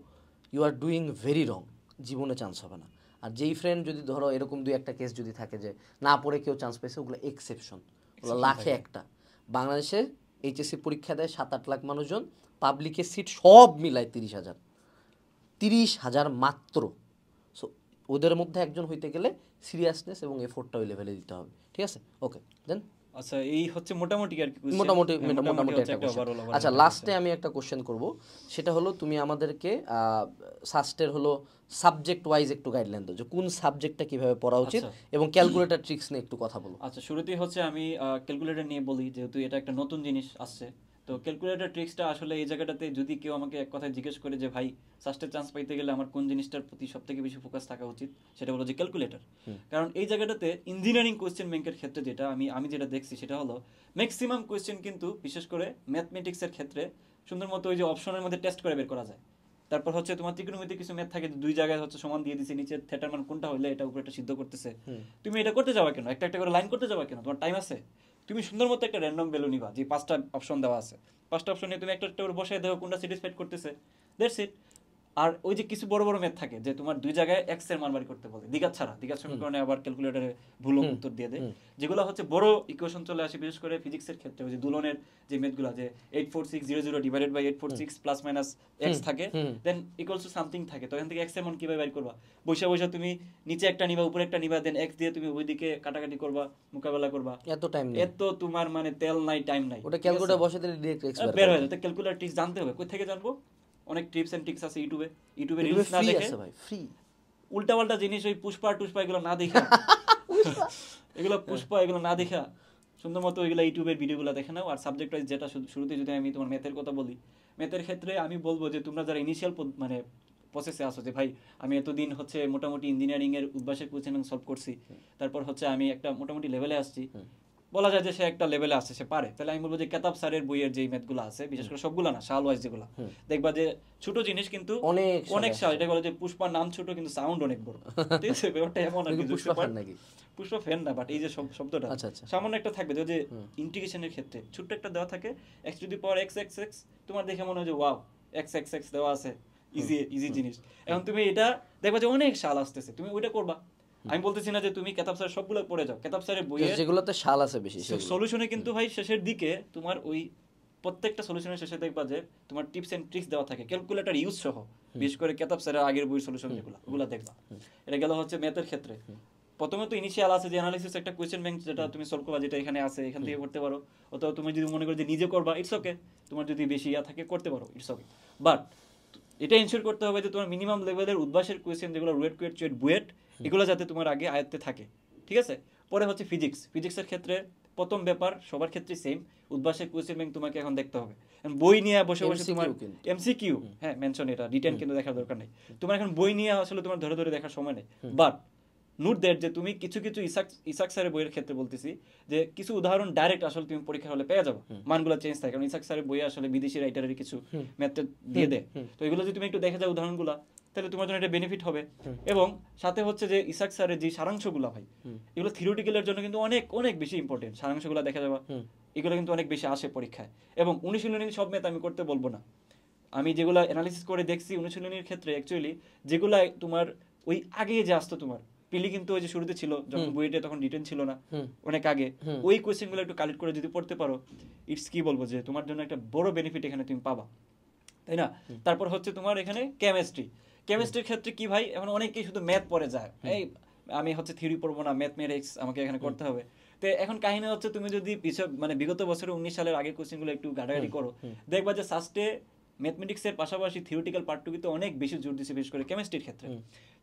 you are doing very wrong, জীবনে চান্স হবে না। আর যেই ফ্রেন্ড যদি ধরো এরকম 2-1টা কেস যদি থাকে যে না পড়ে কেউ চান্স পেয়েছে, ওগুলো এক্সেপশন, ওগুলো লাখে একটা। বাংলাদেশের এইচএসসি পরীক্ষা দেয় 7-8 লাখ মানুষজন, পাবলিকের সিট সব মিলায় 30,000 মাত্র। সো ওদের মধ্যে একজন হইতে গেলে সিরিয়াসনেস এবং এফোর্টটা ওই লেভেলে দিতে হবে। ঠিক আছে, ওকে দেন। আচ্ছা, এই হচ্ছে মোটামুটি আর কি মোটামুটি হচ্ছে একটা একটা কোশ্চেন। overall আচ্ছা, লাস্টে আমি একটা কোশ্চেন করব, সেটা হলো তুমি আমাদেরকে সাস্টের হলো সাবজেক্ট ওয়াইজ একটু গাইডলাইন দাও, যে কোন সাবজেক্টটা কিভাবে পড়া উচিত, এবং ক্যালকুলেটর ট্রিক্স নিয়ে একটু কথা বলো। আচ্ছা, শুরুতেই হচ্ছে আমি ক্যালকুলেটর নিয়ে বলি, যেহেতু এটা একটা নতুন জিনিস আসছে। তো ক্যালকুলেটর ট্রিক্সটা আসলে এই জায়গাটাতে যদি কেউ আমাকে এক কথায় জিজ্ঞেস করে যে ভাই সাস্টের চান্স পাইতে গেলে আমার কোন জিনিসটার প্রতি সবথেকে বেশি ফোকাস থাকা উচিত, সেটা হলো যে ক্যালকুলেটর। কারণ এই জায়গাটাতে ইঞ্জিনিয়ারিং কোয়েশ্চেন ব্যাংকের ক্ষেত্রে যেটা আমি যেটা দেখছি সেটা হলো ম্যাক্সিমাম কোয়েশ্চেন কিন্তু বিশেষ করে ম্যাথমেটিক্সের ক্ষেত্রে সুন্দর মতো ওই যে অপশনের মধ্যে টেস্ট করে বের করা যায়। তারপর হচ্ছে তোমার ত্রিকোণমিতিক কিছু ম্যাথ থাকে, দুই জায়গায় হচ্ছে সমান দিয়ে দিছে, নিচে থিটার মান কোনটা হলে এটা উপরে একটা সিদ্ধ করতেছে, তুমি এটা করতে যাবা কেন, একটা একটা করে লাইন করতে যাবা কেন, তোমার টাইম আছে। তুমি সুন্দর মতো একটা র্যান্ডম ভ্যালু নিবা, যে 5টা অপশন দেওয়া আছে, 5টা অপশন নিয়ে তুমি একটা একটা করে বসায় দেখো কোনটা স্যাটিসফাইড করতেছে, দ্যাটস ইট। আর ওই যে কিছু বড় বড় ম্যাথ থাকে যে তোমার দুই জায়গায় এক্স এর মান বাড়ি করতে বলে, দ্বিঘাত ছাড়া, দ্বিঘাত সমীকরণে আবার ক্যালকুলেটরে ভুল উত্তর দিয়ে দেয়, যেগুলো হচ্ছে বড় ইকুয়েশন চলে আসে, বিশেষ করে ফিজিক্সের ক্ষেত্রে ওই যে দুলনের যে ম্যাথগুলো, যে 84600 divided by 846 plus minus X থাকে, দেন ইকুয়ালস টু সামথিং থাকে, তো এখান থেকে এক্স এর মান কিভাবে বের করবা, বৈশা বৈশা তুমি নিচে একটা নিবা উপরে একটা নিবা, দেন এক্স দিয়ে তুমি ওইদিকে কাটাকাটি করবা, মোকাবেলা করবা, এত টাইম নেই, এত তোমার মানে তেল নাই, টাইম নাই, ওটা ক্যালকুলেটর বসে দিলে ডাইরেক্ট এক্স বের হয়ে যায়। তো ক্যালকুলেটর ট্রিক্স জানতে হবে, কই থেকে জানবো? অনেক টিপস এন্ড ট্রিক্স আছে ইউটিউবে রিলস না দেখে, ভাই ফ্রি উল্টাপাল্টা জিনিস ওই পুষ্পা এগুলো না দেখা এগুলো পুষ্পা এগুলো না দেখা সুন্দর মতো ওইগুলো ইউটিউবের ভিডিওগুলো দেখে নাও। আর সাবজেক্ট ওয়াইজ যেটা শুরুতে যদি আমি তোমার ম্যাথের কথা বলি, ম্যাথের ক্ষেত্রে আমি বলবো যে তোমরা যারা ইনিশিয়াল মানে প্রসেসে আসো, যে ভাই আমি এতদিন হচ্ছে মোটামুটি ইঞ্জিনিয়ারিং এর উদ্ভাসের কোয়েশ্চেন সলভ করছি, তারপর হচ্ছে আমি একটা মোটামুটি লেভেলে আসছি, বলা যায় যে সে একটা লেভেলে আসছে, সে পারে, তাহলে আমি বলবো যে কেতাব স্যারের বইয়ের যে ম্যাথগুলো আছে, বিশেষ করে সবগুলো না, সাল ওয়াইজ যেগুলো, দেখবা যে ছোট জিনিস কিন্তু অনেক সাল, এটা বলে যে পুষ্পার নাম ছোট কিন্তু সাউন্ড অনেক বড়, ঠিক আছে? ব্যাপারটা এমন আর কি, পুষ্পা ফ্যান না, বাট এই যে শব্দটা সামান্য একটা থাকবে, যে ইন্টিগ্রেশনের ক্ষেত্রে ছোট্ট একটা দেওয়া থাকে, x to the power x x x, তোমার দেখে মনে হয় যে ওয়াও x x x দেওয়া আছে, ইজি জিনিস। এখন তুমি এটা দেখবা যে অনেক সাল আসতেছে, তুমি ওইটা করবা। আমি বলতেছি না যে তুমি কেতাব স্যার সবগুলো পড়ে যাও, কেতাব স্যারের বইয়ে যেগুলোতে শাল আছে বেশি, সলিউশনে কিন্তু ভাই শেষের দিকে তোমার ওই প্রত্যেকটা সলিউশনের শেষে দেখবা যে তোমার টিপস এন্ড ট্রিক্স দেওয়া থাকে, ক্যালকুলেটর ইউজ সহ, বিশেষ করে কেতাব স্যারের আগের বইয়ের সলিউশন যেগুলো, ওগুলো দেখবা। এটা গেল হচ্ছে ম্যাথের ক্ষেত্রে। প্রথমে তো ইনিশিয়াল আছে যে অ্যানালিসিস একটা কোয়েশ্চেন ব্যাংক, যেটা তুমি সলভ করবা, যেটা এখানে আছে, এখান থেকে করতে পারো, অথবা তুমি যদি মনে করো যে নিজে করবা, ইটস ওকে, তোমার যদি বেশি থাকে করতে পারো, ইটস ওকে। বাট এটা এনশিওর করতে হবে যে তোমার মিনিমাম লেভেলের উদ্ভাসের কোয়েশ্চেন যেগুলো রুয়েট কুয়েট চুয়েট বুয়েট, এগুলো যাতে তোমার আগে আয়ত্তে থাকে, ঠিক আছে? পরে হচ্ছে ফিজিক্সের ক্ষেত্রে প্রথম ব্যাপার সবার ক্ষেত্রে সেম, উদ্ভাসের কোয়েশ্চেন ব্যাংক তোমাকে এখন দেখতে হবে। বই নিয়ে বসে বসে তোমার এমসিকিউ, হ্যাঁ মেনশন, এটা রিটেন কিন্তু দেখার দরকার নেই, তোমার এখন বই নিয়ে আসলে তোমার ধরে ধরে দেখার সময় নেই। বাট নোট দ্যাট যে তুমি কিছু ইসাক স্যারের বইয়ের ক্ষেত্রে বলতেছি যে কিছু উদাহরণ ডাইরেক্ট আসলে তুমি পরীক্ষার হলে পেয়ে যাবে, মানগুলো চেঞ্জ থাকে, কারণ ইসাক স্যারের বইয়ে আসলে বিদেশি রাইটারের কিছু ম্যাথ দিয়ে দেয়, তো এগুলো যদি তুমি একটু দেখে যাও উদাহরণগুলো, তাহলে তোমার জন্য এটা বেনিফিট হবে। এবং সাথে হচ্ছে যে ইসাক স্যারের যে সারাংশগুলো ভাই, এগুলো থিওরিটিক্যালের জন্য কিন্তু অনেক অনেক বেশি ইম্পর্টেন্ট, সারাংশগুলো দেখা যাবে, এগুলো কিন্তু অনেক বেশি আসে পরীক্ষায়। এবং অনুশীলনী সব ম্যাথ আমি করতে বলবো না, আমি যেগুলো অ্যানালিসিস করে দেখছি অনুশীলনীর ক্ষেত্রে অ্যাকচুয়ালি যেগুলো তোমার ওই আগে যে আসতো তোমার পিলি, কিন্তু ওই যে শুরুতে ছিল যখন বইটা তখন রিটেন ছিল না, অনেক আগে, ওই কোয়েশ্চেনগুলো একটু কালেক্ট করে যদি পড়তে পারো, ইটস কি বলবো যে তোমার জন্য একটা বড় বেনিফিট এখানে তুমি পাবা, তাই না? তারপর হচ্ছে তোমার এখানে কেমিস্ট্রির ক্ষেত্রে কি ভাই, এখন অনেকেই শুধু ম্যাথ পড়ে যায়, এই আমি হচ্ছে থিওরি পড়বো না, ম্যাথমেটিক্স আমাকে এখানে করতে হবে। তো এখন কাহিনী হচ্ছে তুমি যদি মানে বিগত বছরে 19 সালের আগের কোয়েশ্চেনগুলো একটু ঘাটাঘাটি করো, দেখবা যে সাস্টে ম্যাথমেটিক্সের পাশাপাশি থিওরিটিক্যাল পার্টটুকুতে অনেক বেশি জোর দিচ্ছে, বিশেষ করে কেমিস্ট্রির ক্ষেত্রে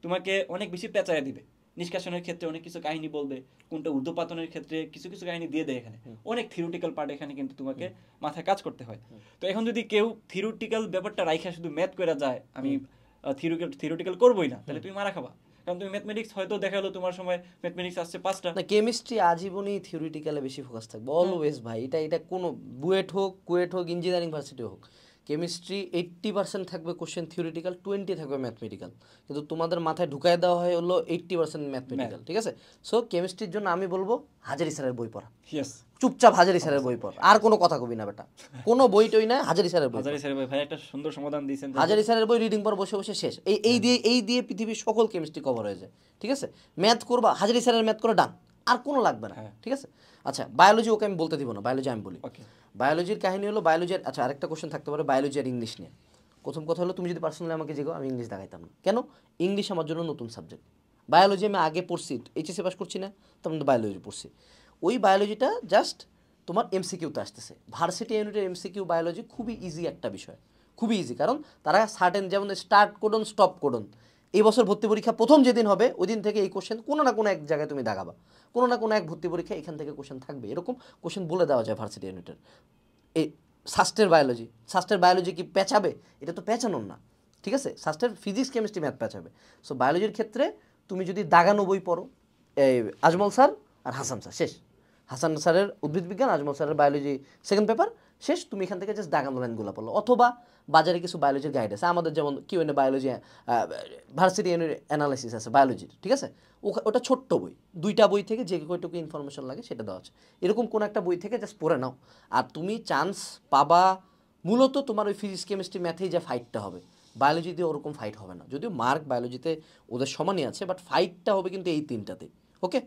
তোমাকে অনেক বেশি পেঁচায় দিবে, নিষ্কাশনের ক্ষেত্রে অনেক কিছু কাহিনী বলবে, কোনটা ঊর্ধ্বপাতনের ক্ষেত্রে কিছু কিছু কাহিনী দিয়ে দেয়, এখানে অনেক থিওরিটিক্যাল পার্ট এখানে কিন্তু তোমাকে মাথায় কাজ করতে হয়। তো এখন যদি কেউ থিওরিটিক্যাল ব্যাপারটা রাইখা শুধু ম্যাথ করে যায়, আমি থিওরিটিক্যাল করবোই না, তাহলে তুমি মারা খাবা। কারণ তুমি ম্যাথমেটিক্স হয়তো দেখা গেলো তোমার সময় ম্যাথমেটিক্স আসছে 5টা। না, কেমিস্ট্রি আজীবনই থিওরিটিক্যালে বেশি ফোকাস থাকবে অলওয়েজ ভাই। এটা কোনো বুয়েট হোক, কুয়েট হোক, ইঞ্জিনিয়ারিং ভার্সিটি হোক, কেমিস্ট্রি 80% থাকবে কোশ্চেন থিওরিটিক্যাল, 20 থাকবে ম্যাথমেটিক্যাল। কিন্তু তোমাদের মাথায় ঢুকায় দেওয়া হয় হলো 80% ম্যাথমেটিক্যাল, ঠিক আছে? সো কেমিস্ট্রির জন্য আমি বলবো হাজারি স্যারের বই পড়া, ইয়েস, চুপচাপ হাজারি স্যারের বই পড়, আর কোনো কথা কবি না বেটা, কোনো বই টই না, হাজারি স্যারের বই। হাজারি স্যার ভাই একটা সুন্দর সমাধান দিয়েছেন। হাজারি স্যারের বই রিডিং পর বসে বসে শেষ। এই দিয়ে পৃথিবীর সকল কেমিস্ট্রি কভার হয়ে যায়, ঠিক আছে? ম্যাথ করবা, হাজারি স্যারের ম্যাথ করে ডান, আর কোনো লাগবে না, ঠিক আছে? আচ্ছা, বায়োলজি ওকে আমি বলতে দিব না, বায়োলজি আমি বলি। বায়োলজির কাহিনী হলো বায়োলজির, আচ্ছা আরেকটা কোশ্চেন থাকতে পারে বায়োলজি আর ইংলিশ নিয়ে। প্রথম কথা হলো, তুমি যদি পার্সোনালি আমাকে জিজ্ঞাসা, আমি ইংলিশ দেখাইতাম না। কেন? ইংলিশ আমার জন্য নতুন সাবজেক্ট। বায়োলজি আমি আগে পড়ছি, এইচএসসি পাস করছি না, তখন তো বায়োলজি পড়ছি। ওই বায়োলজিটা জাস্ট তোমার এমসিকিউতে আসতেছে। ভার্সিটি ইউনিটের এমসিকিউ বায়োলজি খুবই ইজি একটা বিষয়, খুবই ইজি। কারণ তারা সার্টেন, যেমন স্টার্ট কোডন, স্টপ কোডন, এই বছর ভর্তি পরীক্ষা প্রথম যেদিন হবে ওই দিন থেকে এই কোশ্চেন কোনো না কোনো এক জায়গায় তুমি দাগাবা, কোনো না কোনো এক ভর্তি পরীক্ষা এখান থেকে কোশ্চেন থাকবে, এরকম কোশ্চেন বলে দেওয়া যায় ভার্সিটি ইউনিটের। এই শাস্ত্রের বায়োলজি কি পেঁচাবে? এটা তো পেঁচানোর না, ঠিক আছে? শাস্ত্রের ফিজিক্স, কেমিস্ট্রি, ম্যাথ পেঁচাবে। সো বায়োলজির ক্ষেত্রে তুমি যদি দাগানো বই পড়ো, এই আজমল স্যার আর হাসান স্যার শেষ, হাসান স্যারের উদ্ভিদ বিজ্ঞান, আজমল স্যারের বায়োলজি সেকেন্ড পেপার শেষ, তুমি এখান থেকে জাস্ট দাগানো লাইনগুলো পড়লো। অথবা বাজারে কিছু বায়োলজির গাইড আছে, আমাদের যেমন কিউএনএ বায়োলজি, ভার্সিটি অ্যানালাইসিস আছে বায়োলজির, ঠিক আছে? ওটা ছোট্ট বই, 2টা বই থেকে যে কয়টুকু ইনফরমেশন লাগে সেটা দেওয়া আছে। এরকম কোনো একটা বই থেকে জাস্ট পড়ে নাও, আর তুমি চান্স পাবা। মূলত তোমার ওই ফিজিক্স, কেমিস্ট্রি, ম্যাথেই যে ফাইটটা হবে, বায়োলজিতে ওরকম ফাইট হবে না। যদিও মার্ক বায়োলজিতে ওদের সমানই আছে, বাট ফাইটটা হবে কিন্তু এই 3টাতে। ওকে,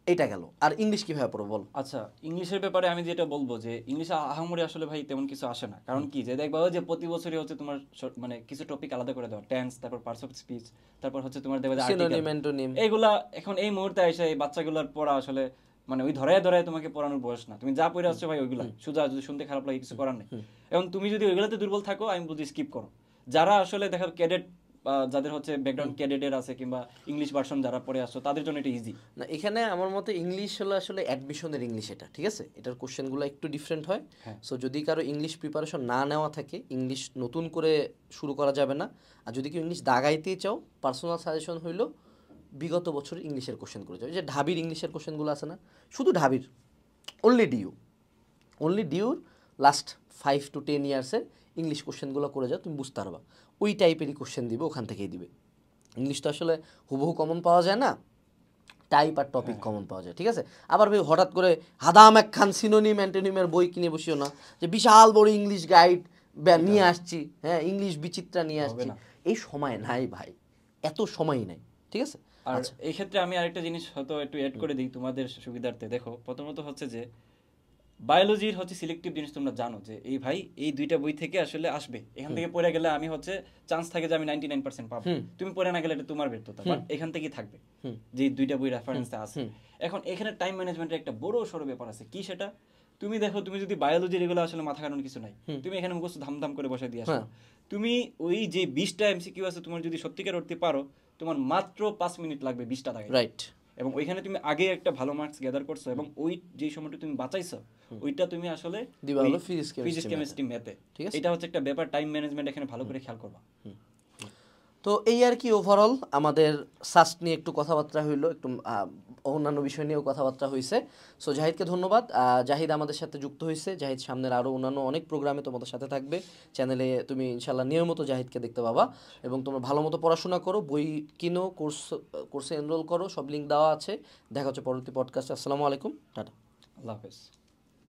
এইটা গেল। আর ইংলিশ কীভাবে পড়ো বল? আচ্ছা, ইংলিশের ব্যাপারে আমি যেটা বলবো যে ইংলিশে আহামরি আসলে ভাই তেমন কিছু আসে না। কারণ কি, যে দেখবা যে প্রতি বছরই হচ্ছে তোমার মানে কিছু টপিক আলাদা করে দেওয়া, টেন্স, তারপর পার্টস অফ স্পিচ, তারপর হচ্ছে তোমার দেখবা যে সিনোনিম, অ্যান্টোনিম, এইগুলা এখন এই মুহূর্তে এসে এই বাচ্চাগুলোর পড়া আসলে মানে ওই ধরায় ধরায় তোমাকে পড়ানোর বয়স না। তুমি যা পড়ে আসছো ভাই ওইগুলা সোজা, যদি শুনতে খারাপ লাগে কিছু করার নেই। এবং তুমি যদি ওইগুলাতে দুর্বল থাকো, আমি বলছি স্কিপ করো। যারা আসলে দেখো ক্যাডেট, যাদের হচ্ছে ব্যাকগ্রাউন্ড ক্যাডেটের আছে, কিংবা ইংলিশ ভার্সন যারা পড়ে আসছো, তাদের জন্য এটা ইজি না। এখানে আমার মতে ইংলিশ হলো আসলে অ্যাডমিশনের ইংলিশ, এটা ঠিক আছে? এটার কোশ্চেনগুলো একটু ডিফারেন্ট হয়। সো যদি কারো ইংলিশ প্রিপারেশন না নেওয়া থাকে, ইংলিশ নতুন করে শুরু করা যাবে না। আর যদি কেউ ইংলিশ দাগাইতেই চাও, পার্সোনাল সাজেশন হইলো বিগত বছর ইংলিশের কোশ্চেন করে যাও। যে ঢাবির ইংলিশের কোশ্চেনগুলো আছে না, শুধু ঢাবির, অনলি ডিউর লাস্ট 5 to 10 ইয়ার্সের ইংলিশ কোশ্চেনগুলো করে যাও, তুমি বুঝতে পারবা। ওই টাইপেরই কোশ্চেন দিবে, ওখান থেকেই দিবে। ইংলিশ তো আসলে হুবহু কমন পাওয়া যায় না, টাইপ আর টপিক কমন পাওয়া যায়, ঠিক আছে? আবার ভাই হঠাৎ করে হাদাম একখান সিনোনিম অ্যান্টোনিমের বই কিনে বসিও না, যে বিশাল বড় ইংলিশ গাইড নিয়ে আসছি, হ্যাঁ ইংলিশ বিচিত্রা নিয়ে আসছি। এই সময় নাই ভাই, এত সময়ই নাই, ঠিক আছে? আর এই ক্ষেত্রে আমি আরেকটা জিনিস হয়তো একটু অ্যাড করে দিই তোমাদের সুবিধার্থে। দেখো, প্রথমত হচ্ছে যে বায়োলজির হচ্ছে সিলেক্টিভ জিনিস তোমরা জানো যে এই ভাই এই 2টা বই থেকে আসলে আসবে, এখান থেকে পড়ে গেলে আমি হচ্ছে চান্স থাকে যে আমি 99% পাবো। তুমি পড়ে না গেলে এটা তোমার ব্যর্থতা, বাট এখান থেকেই থাকবে যে 2টা বই রেফারেন্সে আছে। এখন এখানে টাইম ম্যানেজমেন্টের একটা বড় সড়ো ব্যাপার আছে। কি সেটা? তুমি দেখো, তুমি যদি বায়োলজির এগুলো আসলে মাথা কাটানোর কিছু নাই, তুমি এখানে মুখস্থ ধামধাম করে বসে দিয়ে আসো। তুমি ওই যে 20টা এমসিকিউ আছে, তোমার যদি সত্যিকার উঠতে পারো, তোমার মাত্র 5 মিনিট লাগবে 20টা দাগে, রাইট? এবং ওইখানে তুমি আগে একটা ভালো মার্কস গ্যাদার করছো, এবং ওই যে সময়টা তুমি বাঁচাইছো ওইটা তুমি আসলে দিবা হলো ফিজিক্স, কেমিস্ট্রি, ম্যাথে। ঠিক আছে, এটা হচ্ছে একটা ব্যাপার, টাইম ম্যানেজমেন্ট এখানে ভালো করে খেয়াল করবা। তো এই আর কি ওভারঅল আমাদের সাস্ট নিয়ে একটু কথাবার্তা হইলো, একটু অন্যান্য বিষয় নিয়েও কথাবার্তা হয়েছে। সো জাহিদকে ধন্যবাদ। জাহিদ আমাদের সাথে যুক্ত হয়েছে। জাহিদ সামনের আরও অন্যান্য অনেক প্রোগ্রামে তোমাদের সাথে থাকবে। চ্যানেলে তুমি ইনশাল্লাহ নিয়মিত জাহিদকে দেখতে পাবা। এবং তোমরা ভালো মতো পড়াশোনা করো, বই কিনো, কোর্সে এনরোল করো, সব লিঙ্ক দেওয়া আছে। দেখা হচ্ছে পরবর্তী পডকাস্টে। আসসালামু আলাইকুম, টাটা, আল্লাহ হাফেজ।